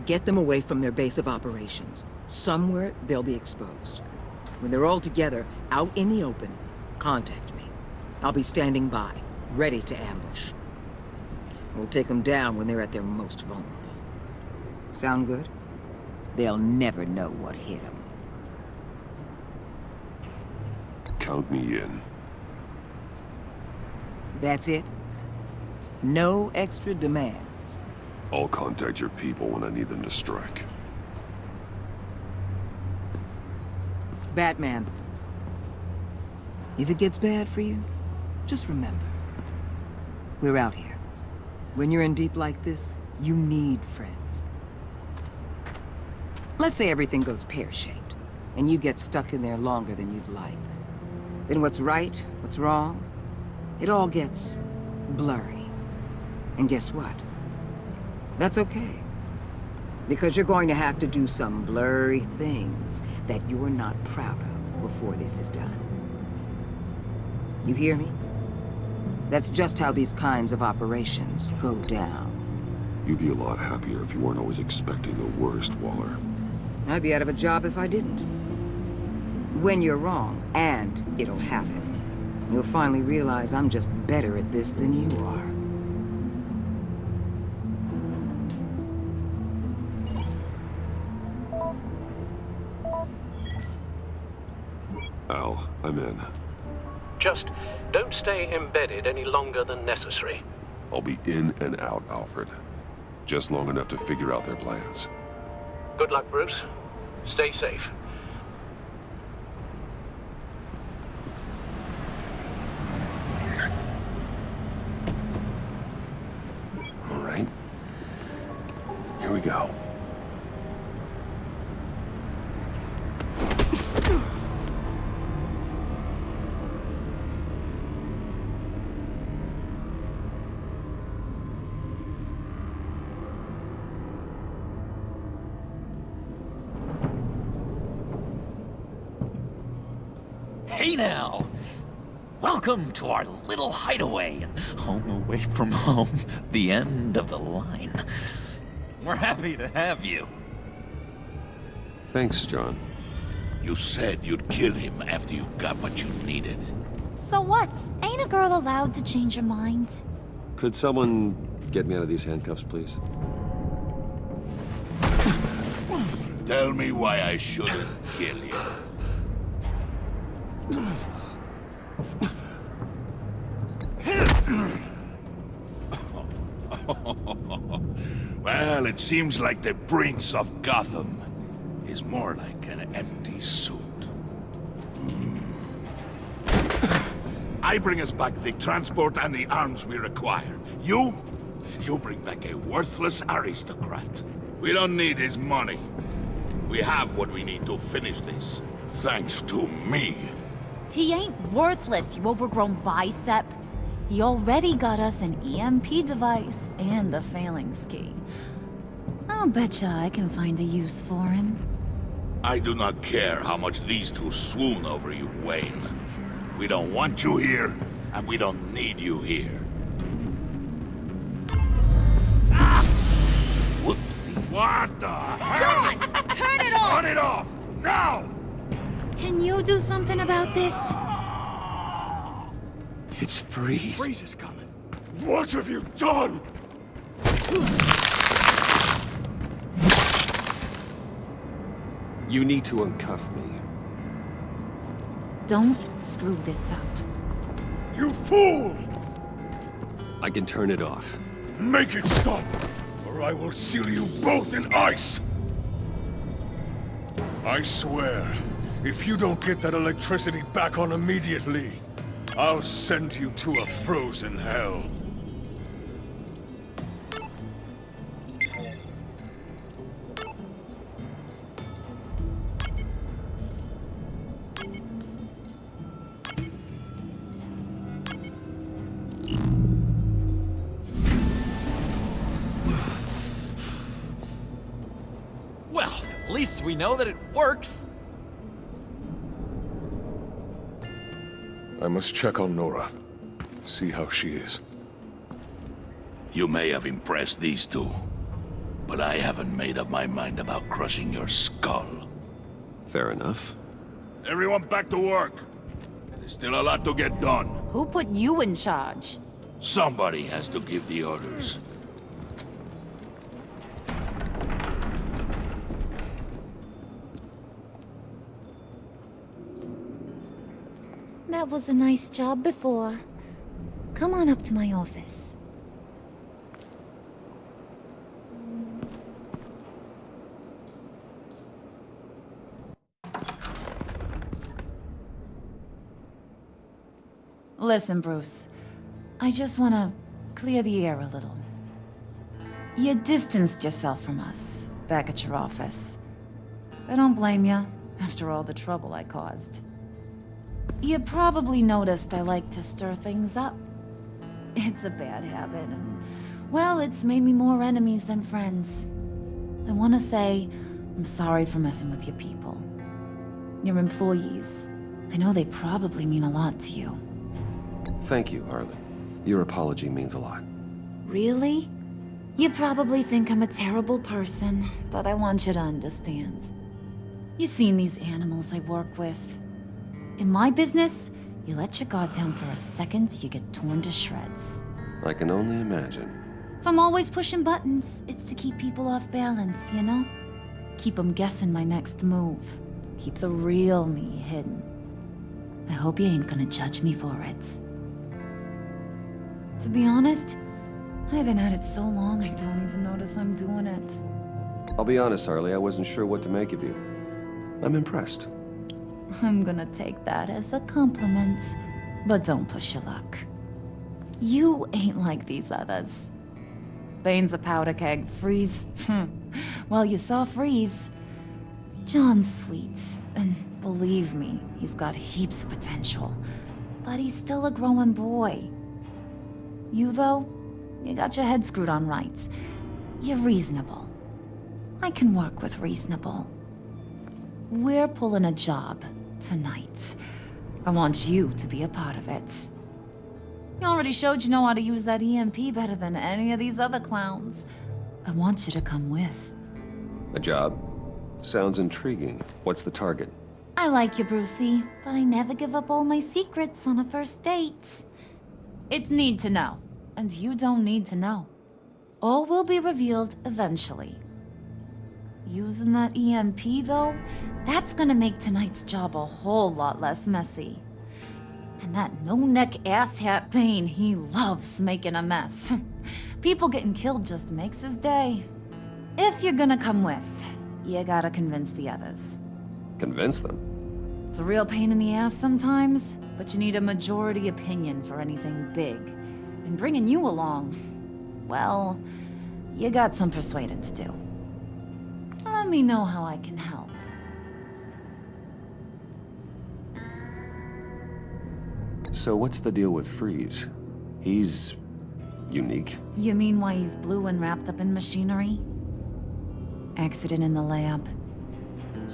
Get them away from their base of operations. Somewhere they'll be exposed. When they're all together, out in the open, contact me. I'll be standing by, ready to ambush. We'll take them down when they're at their most vulnerable. Sound good? They'll never know what hit them. Count me in. That's it? No extra demands? I'll contact your people when I need them to strike. Batman. If it gets bad for you, just remember. We're out here. When you're in deep like this, you need friends. Let's say everything goes pear-shaped, and you get stuck in there longer than you'd like. Then what's right, what's wrong, it all gets blurry. And guess what? That's okay. Because you're going to have to do some blurry things that you're not proud of before this is done. You hear me? That's just how these kinds of operations go down. You'd be a lot happier if you weren't always expecting the worst, Waller. I'd be out of a job if I didn't. When you're wrong, and it'll happen, you'll finally realize I'm just better at this than you are. Al, I'm in. Just don't stay embedded any longer than necessary. I'll be in and out, Alfred. Just long enough to figure out their plans. Good luck, Bruce. Stay safe. All right. Here we go. Hey now! Welcome to our little hideaway and home away from home, the end of the line. We're happy to have you. Thanks, John. You said you'd kill him after you got what you needed. So what? Ain't a girl allowed to change her mind? Could someone get me out of these handcuffs, please? Tell me why I shouldn't kill you. Well, it seems like the Prince of Gotham is more like an empty suit. I bring us back the transport and the arms we require. You bring back a worthless aristocrat. We don't need his money. We have what we need to finish this, thanks to me. He ain't worthless, you overgrown bicep. He already got us an EMP device and the phalanx key. I'll betcha I can find a use for him. I do not care how much these two swoon over you, Wayne. We don't want you here, and we don't need you here. Ah! Whoopsie. What the hell? John! Turn it off! Turn it off! Now! Can you do something about this? It's Freeze. Freeze is coming. What have you done? You need to uncuff me. Don't screw this up. You fool! I can turn it off. Make it stop, or I will seal you both in ice! I swear, if you don't get that electricity back on immediately, I'll send you to a frozen hell. Well, least we know that it works. I must check on Nora. See how she is. You may have impressed these two, but I haven't made up my mind about crushing your skull. Fair enough. Everyone back to work. There's still a lot to get done. Who put you in charge? Somebody has to give the orders. That was a nice job before. Come on up to my office. Listen, Bruce. I just want to clear the air a little. You distanced yourself from us back at your office. I don't blame you, after all the trouble I caused. You probably noticed I like to stir things up. It's a bad habit, and, well, it's made me more enemies than friends. I want to say I'm sorry for messing with your people. Your employees. I know they probably mean a lot to you. Thank you, Harlan. Your apology means a lot. Really? You probably think I'm a terrible person, but I want you to understand. You've seen these animals I work with. In my business, you let your guard down for a second, you get torn to shreds. I can only imagine. If I'm always pushing buttons, it's to keep people off balance, you know? Keep them guessing my next move. Keep the real me hidden. I hope you ain't gonna judge me for it. To be honest, I've been at it so long I don't even notice I'm doing it. I'll be honest, Harley, I wasn't sure what to make of you. I'm impressed. I'm gonna take that as a compliment, but don't push your luck. You ain't like these others. Bane's a powder keg, Freeze. Well, you saw Freeze. John's sweet, and believe me, he's got heaps of potential. But he's still a growing boy. You, though, you got your head screwed on right. You're reasonable. I can work with reasonable. We're pulling a job tonight. I want you to be a part of it. You already showed you know how to use that EMP better than any of these other clowns. I want you to come with. A job? Sounds intriguing. What's the target? I like you, Brucey, but I never give up all my secrets on a first date. It's need to know, and you don't need to know. All will be revealed eventually. Using that EMP, though, that's gonna make tonight's job a whole lot less messy. And that no-neck asshat Bane, he loves making a mess. People getting killed just makes his day. If you're gonna come with, you gotta convince the others. Convince them? It's a real pain in the ass sometimes, but you need a majority opinion for anything big. And bringing you along, well, you got some persuading to do. Let me know how I can help. So what's the deal with Freeze? He's unique. You mean why he's blue and wrapped up in machinery? Accident in the lab.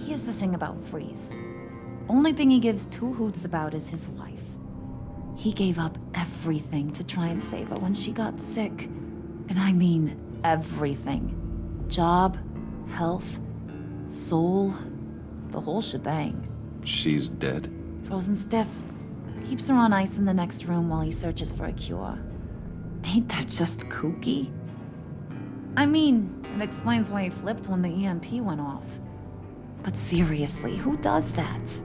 Here's the thing about Freeze. Only thing he gives two hoots about is his wife. He gave up everything to try and save her when she got sick. And I mean everything. Job, health, soul, the whole shebang. She's dead? Frozen stiff. Keeps her on ice in the next room while he searches for a cure. Ain't that just kooky? I mean, it explains why he flipped when the EMP went off. But seriously, who does that?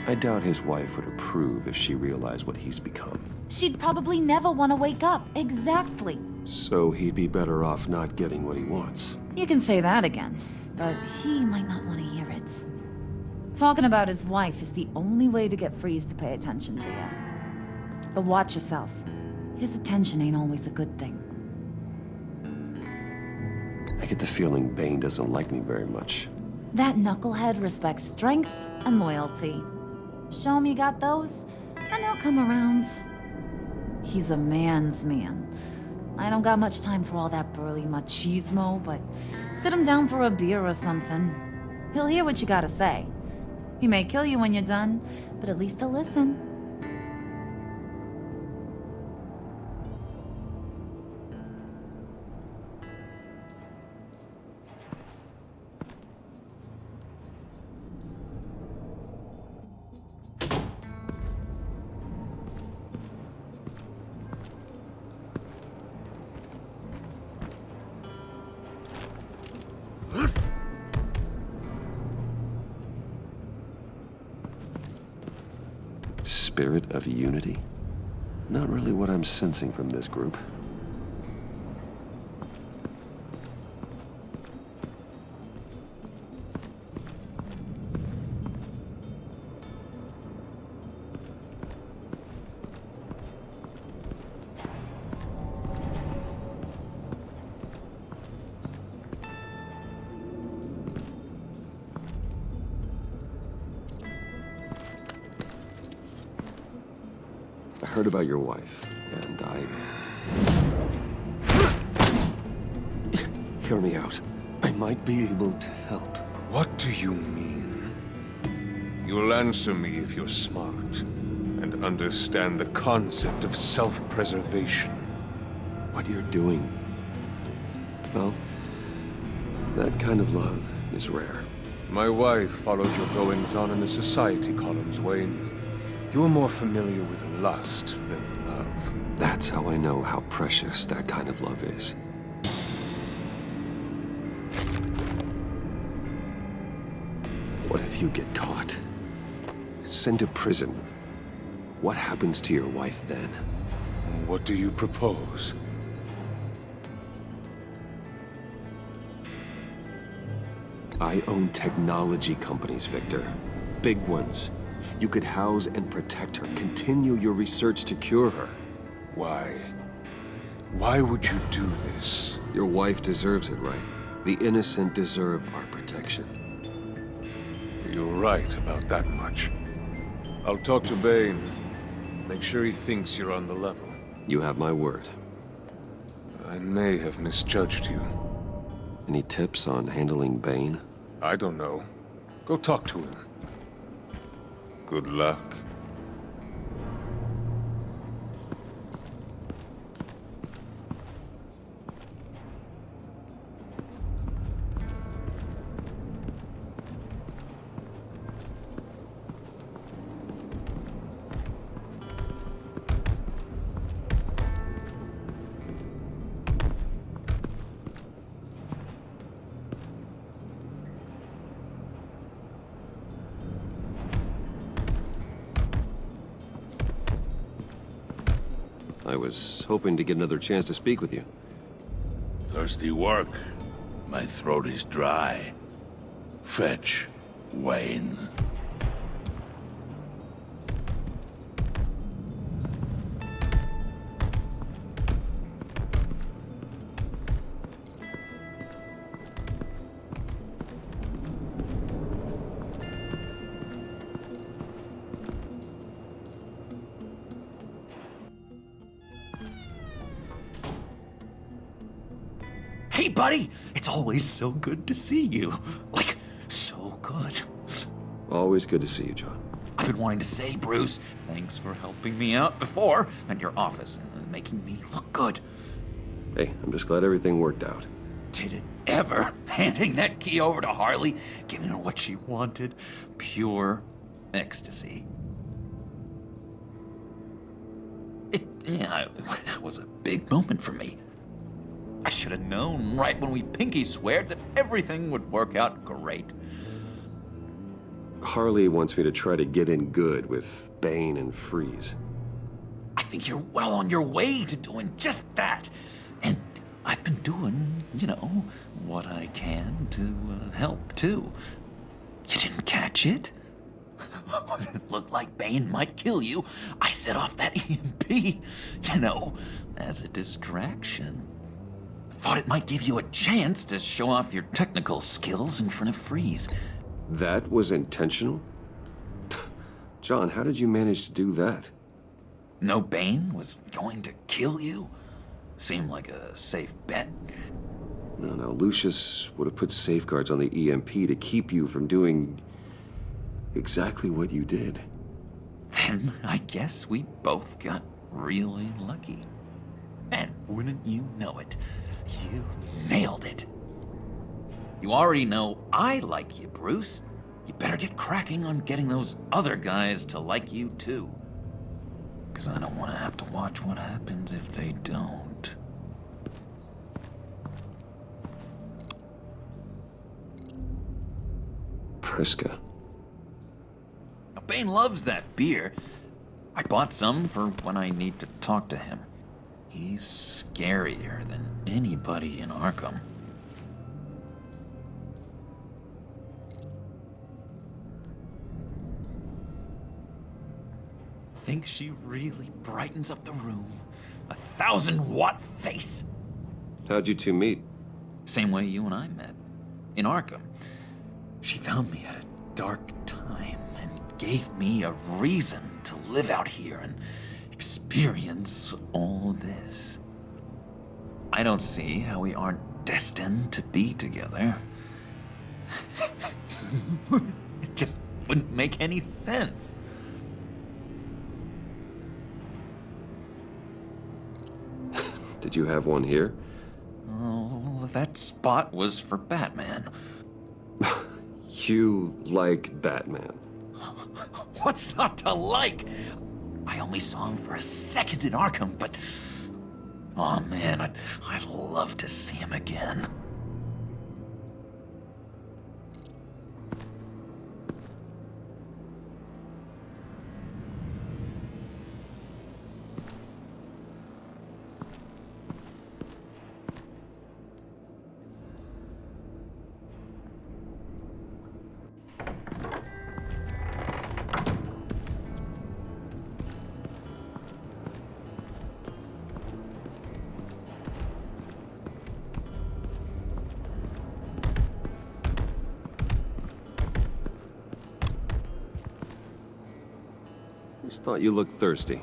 I doubt his wife would approve if she realized what he's become. She'd probably never want to wake up. Exactly. So he'd be better off not getting what he wants. You can say that again, but he might not want to hear it. Talking about his wife is the only way to get Freeze to pay attention to you. But watch yourself. His attention ain't always a good thing. I get the feeling Bane doesn't like me very much. That knucklehead respects strength and loyalty. Show him you got those, and he'll come around. He's a man's man. I don't got much time for all that burly machismo, but sit him down for a beer or something. He'll hear what you gotta say. He may kill you when you're done, but at least he'll listen. Spirit of unity? Not really what I'm sensing from this group. I heard about your wife, and Hear me out. I might be able to help. What do you mean? You'll answer me if you're smart and understand the concept of self-preservation. What you're doing, well, that kind of love is rare. My wife followed your goings-on in the society columns, Wayne. You are more familiar with lust than love. That's how I know how precious that kind of love is. What if you get caught? Sent to prison? What happens to your wife then? What do you propose? I own technology companies, Victor. Big ones. You could house and protect her, continue your research to cure her. Why? Why would you do this? Your wife deserves it, right? The innocent deserve our protection. You're right about that much. I'll talk to Bane. Make sure he thinks you're on the level. You have my word. I may have misjudged you. Any tips on handling Bane? I don't know. Go talk to him. Good luck. I was hoping to get another chance to speak with you. Thirsty work. My throat is dry. Fetch, Wayne. Hey, buddy! It's always so good to see you. Like, so good. Always good to see you, John. I've been wanting to say, Bruce, thanks for helping me out before at your office and making me look good. Hey, I'm just glad everything worked out. Did it ever? Handing that key over to Harley, giving her what she wanted. Pure ecstasy. It was a big moment for me. I should have known right when we pinky sweared that everything would work out great. Harley wants me to try to get in good with Bane and Freeze. I think you're well on your way to doing just that. And I've been doing, what I can to help, too. You didn't catch it? When it looked like Bane might kill you, I set off that EMP, as a distraction. Thought it might give you a chance to show off your technical skills in front of Freeze. That was intentional? John, how did you manage to do that? No Bane was going to kill you? Seemed like a safe bet. No, Lucius would have put safeguards on the EMP to keep you from doing exactly what you did. Then I guess we both got really lucky. And wouldn't you know it, you nailed it. You already know I like you, Bruce. You better get cracking on getting those other guys to like you too. Because I don't want to have to watch what happens if they don't. Priska. Now, Bane loves that beer. I bought some for when I need to talk to him. He's scarier than anybody in Arkham. Think she really brightens up the room? 1,000-watt face? How'd you two meet? Same way you and I met. In Arkham. She found me at a dark time and gave me a reason to live out here and experience all this. I don't see how we aren't destined to be together. It just wouldn't make any sense. Did you have one here? Oh, that spot was for Batman. You like Batman? What's not to like? I only saw him for a second in Arkham, but... oh man, I'd love to see him again. Just thought you looked thirsty.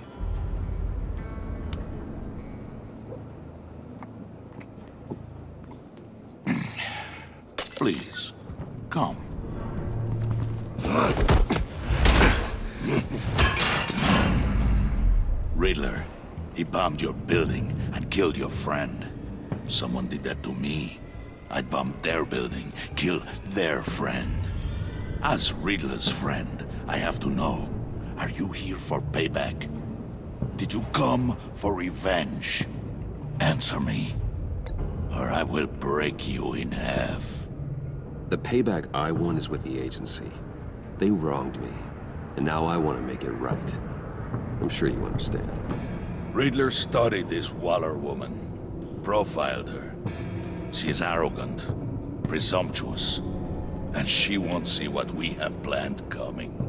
Please, come. Riddler, he bombed your building and killed your friend. Someone did that to me. I'd bomb their building, kill their friend. As Riddler's friend, I have to know, are you here for payback? Did you come for revenge? Answer me, or I will break you in half. The payback I want is with the agency. They wronged me, and now I want to make it right. I'm sure you understand. Riddler studied this Waller woman, profiled her. She's arrogant, presumptuous, and she won't see what we have planned coming.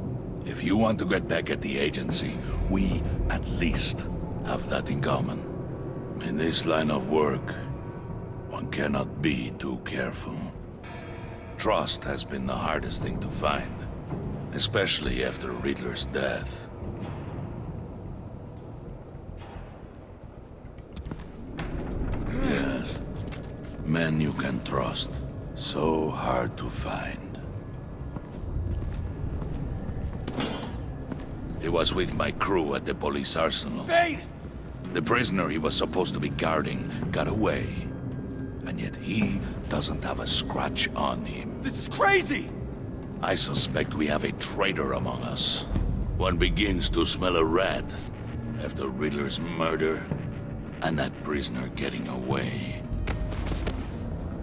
If you want to get back at the agency, we at least have that in common. In this line of work, one cannot be too careful. Trust has been the hardest thing to find, especially after Riddler's death. Yes, men you can trust. So hard to find. He was with my crew at the police arsenal. Bane! The prisoner he was supposed to be guarding got away. And yet he doesn't have a scratch on him. This is crazy! I suspect we have a traitor among us. One begins to smell a rat after Riddler's murder and that prisoner getting away.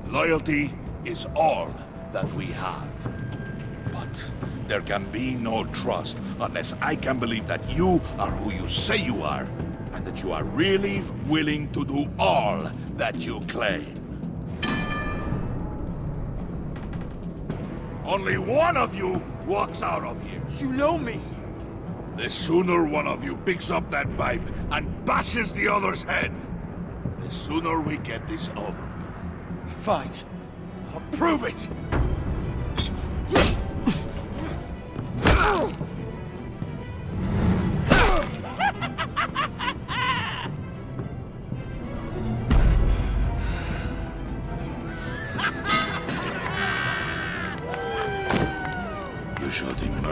Loyalty is all that we have. But there can be no trust unless I can believe that you are who you say you are, and that you are really willing to do all that you claim. Only one of you walks out of here. You know me. The sooner one of you picks up that pipe and bashes the other's head, the sooner we get this over with. Fine. I'll prove it!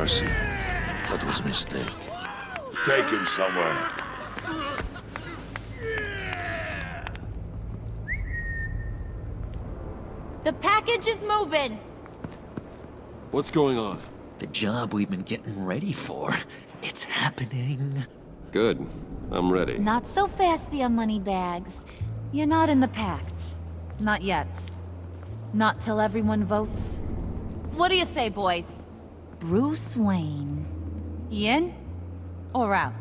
mercy. That was a mistake. Take him somewhere. The package is moving. What's going on? The job we've been getting ready for. It's happening. Good. I'm ready. Not so fast there, moneybags. You're not in the pact. Not yet. Not till everyone votes. What do you say, boys? Bruce Wayne. In or out?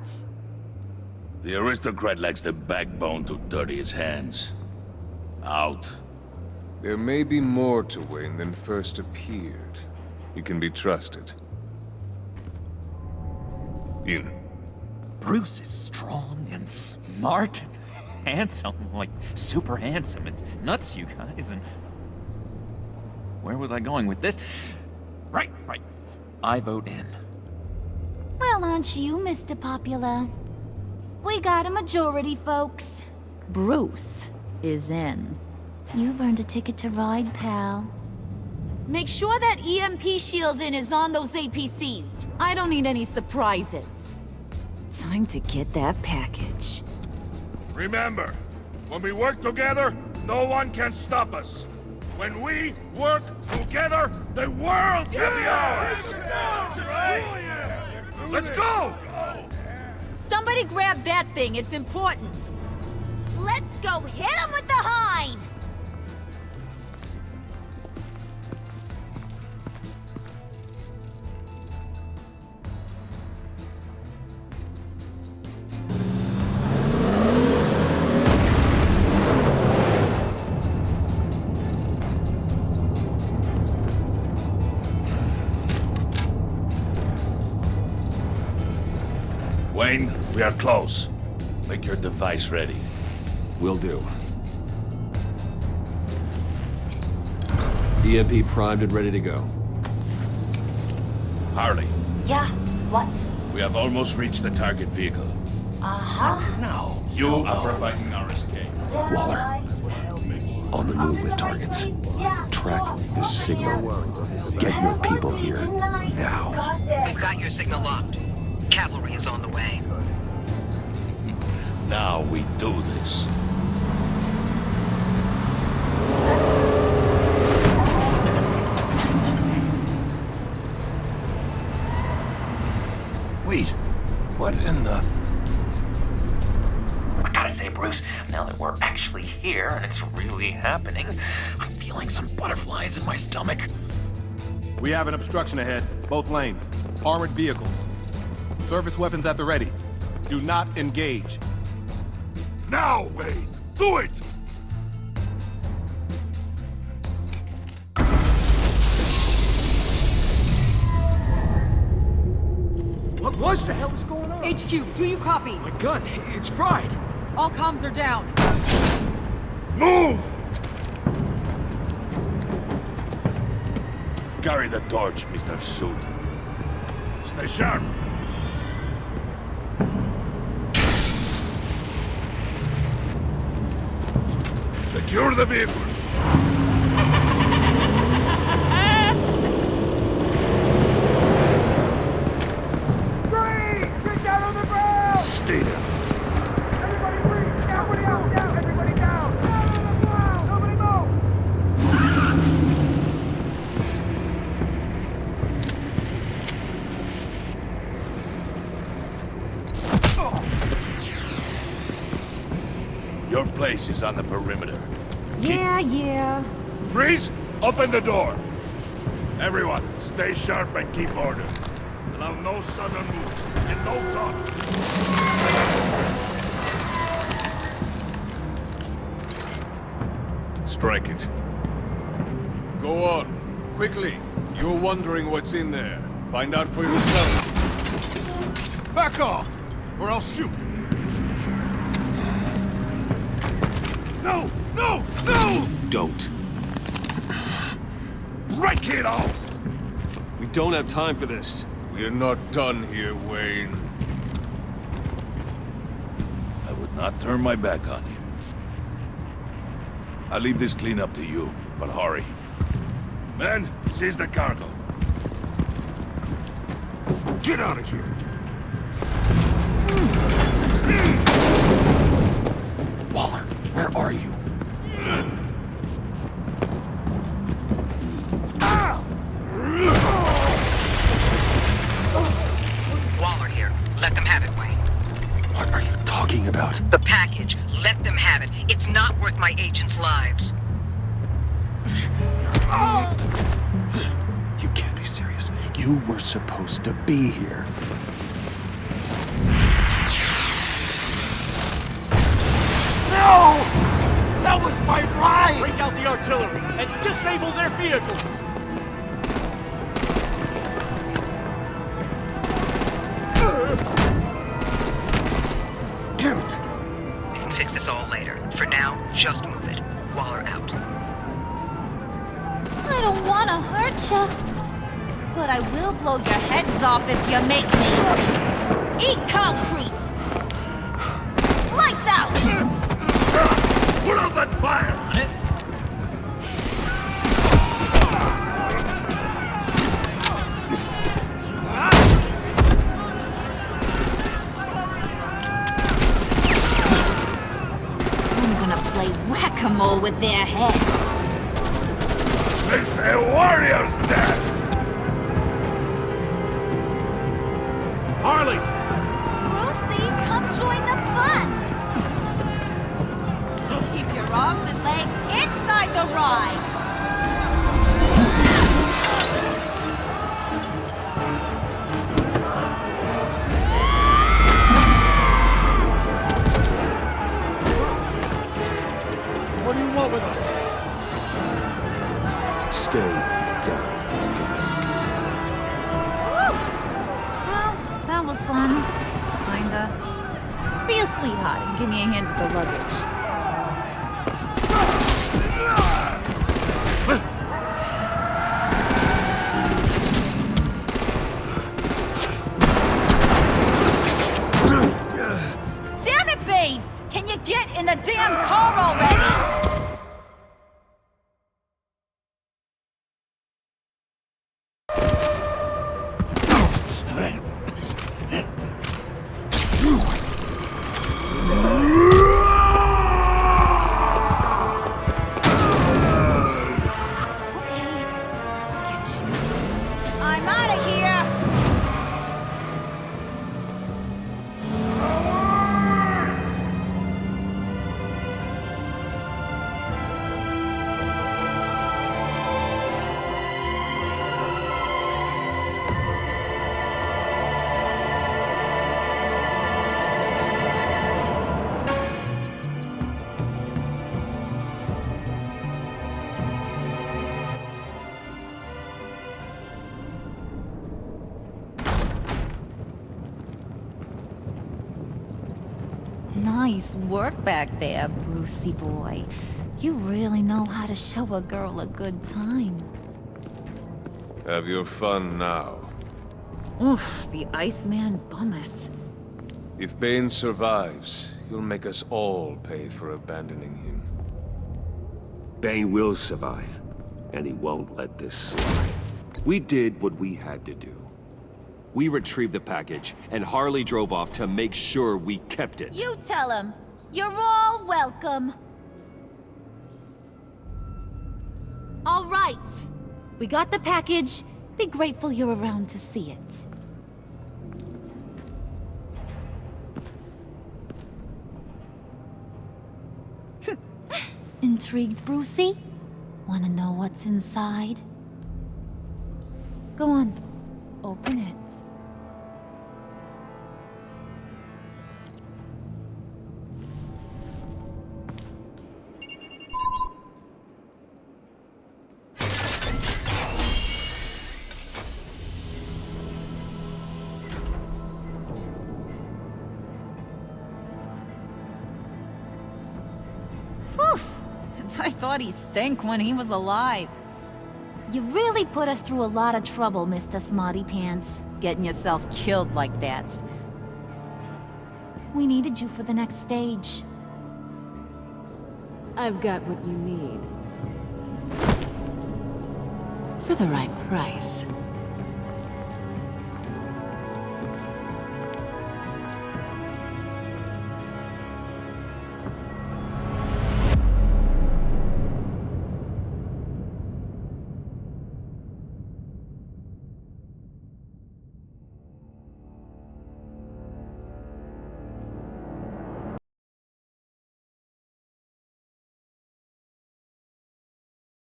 The aristocrat lacks the backbone to dirty his hands. Out. There may be more to Wayne than first appeared. You can be trusted. In. Bruce is strong and smart and handsome, like super handsome. It's nuts, you guys, and... Where was I going with this? Right. I vote in. Well, aren't you, Mr. Popular? We got a majority, folks. Bruce is in. You've earned a ticket to ride, pal. Make sure that EMP shielding is on those APCs. I don't need any surprises. Time to get that package. Remember, when we work together, no one can stop us. When we work together, the world can be ours! Let's go! Somebody grab that thing, it's important. Let's go hit him with the hind! Wayne, we are close. Make your device ready. Will do. EMP primed and ready to go. Harley, Yeah, what? we have almost reached the target vehicle. What? Now, you are providing our escape. Waller. On the move with targets. Track this signal. Get your people here. Now. We've got your signal locked. Cavalry is on the way. Now we do this. Wait, what in the... I gotta say, Bruce, now that we're actually here and it's really happening, I'm feeling some butterflies in my stomach. We have an obstruction ahead, both lanes. Armored vehicles. Service weapons at the ready. Do not engage. Now, Wayne! Do it! What was that? What the hell is going on? HQ, do you copy? My gun, it's fried. All comms are down. Move! Carry the torch, Mr. Suit. Stay sharp. Secure the vehicle. Get down on the ground! Stay down. Everybody breathe! Everybody out! Down! Everybody down! Down on the ground! Nobody move! Your place is on the perimeter. Yeah. Freeze! Open the door! Everyone, stay sharp and keep order. Allow no sudden moves and no talk. Strike it. Go on. Quickly. You're wondering what's in there. Find out for yourself. Back off, or I'll shoot. No! No! No! Don't. Break it off! We don't have time for this. We're not done here, Wayne. I would not turn my back on him. I'll leave this clean up to you, but hurry. Men, seize the cargo. Get out of here! Waller, where are you? Waller here. Let them have it, Wayne. What are you talking about? The package. Let them have it. It's not worth my agents' lives. You can't be serious. You were supposed to be here. No! That was my ride! Break out the artillery and disable their vehicles! Damn it! We can fix this all later. For now, just move it. Waller out. I don't want to hurt you, but I will blow your heads off if you make me. Eat concrete! Lights out! Put out that fire! On it. I'm gonna play whack-a-mole with their heads. They say warrior's dead! Harley! Brucey, come join the fun! Keep your arms and legs inside the ride! What do you want with us? Stay down from that. Woo! Well, that was fun. Kinda. Be a sweetheart and give me a hand with the luggage. Damn it, Bane! Can you get in the damn car already? I'm out of here! Nice work back there, Brucey boy. You really know how to show a girl a good time. Have your fun now. Oof, the Iceman bummeth. If Bane survives, you'll make us all pay for abandoning him. Bane will survive, and he won't let this slide. We did what we had to do. We retrieved the package, and Harley drove off to make sure we kept it. You tell him. You're all welcome. All right. We got the package. Be grateful you're around to see it. Intrigued, Brucey? Wanna know what's inside? Go on. Open it. I thought he stank when he was alive. You really put us through a lot of trouble, Mr. Smarty Pants, getting yourself killed like that. We needed you for the next stage. I've got what you need. For the right price.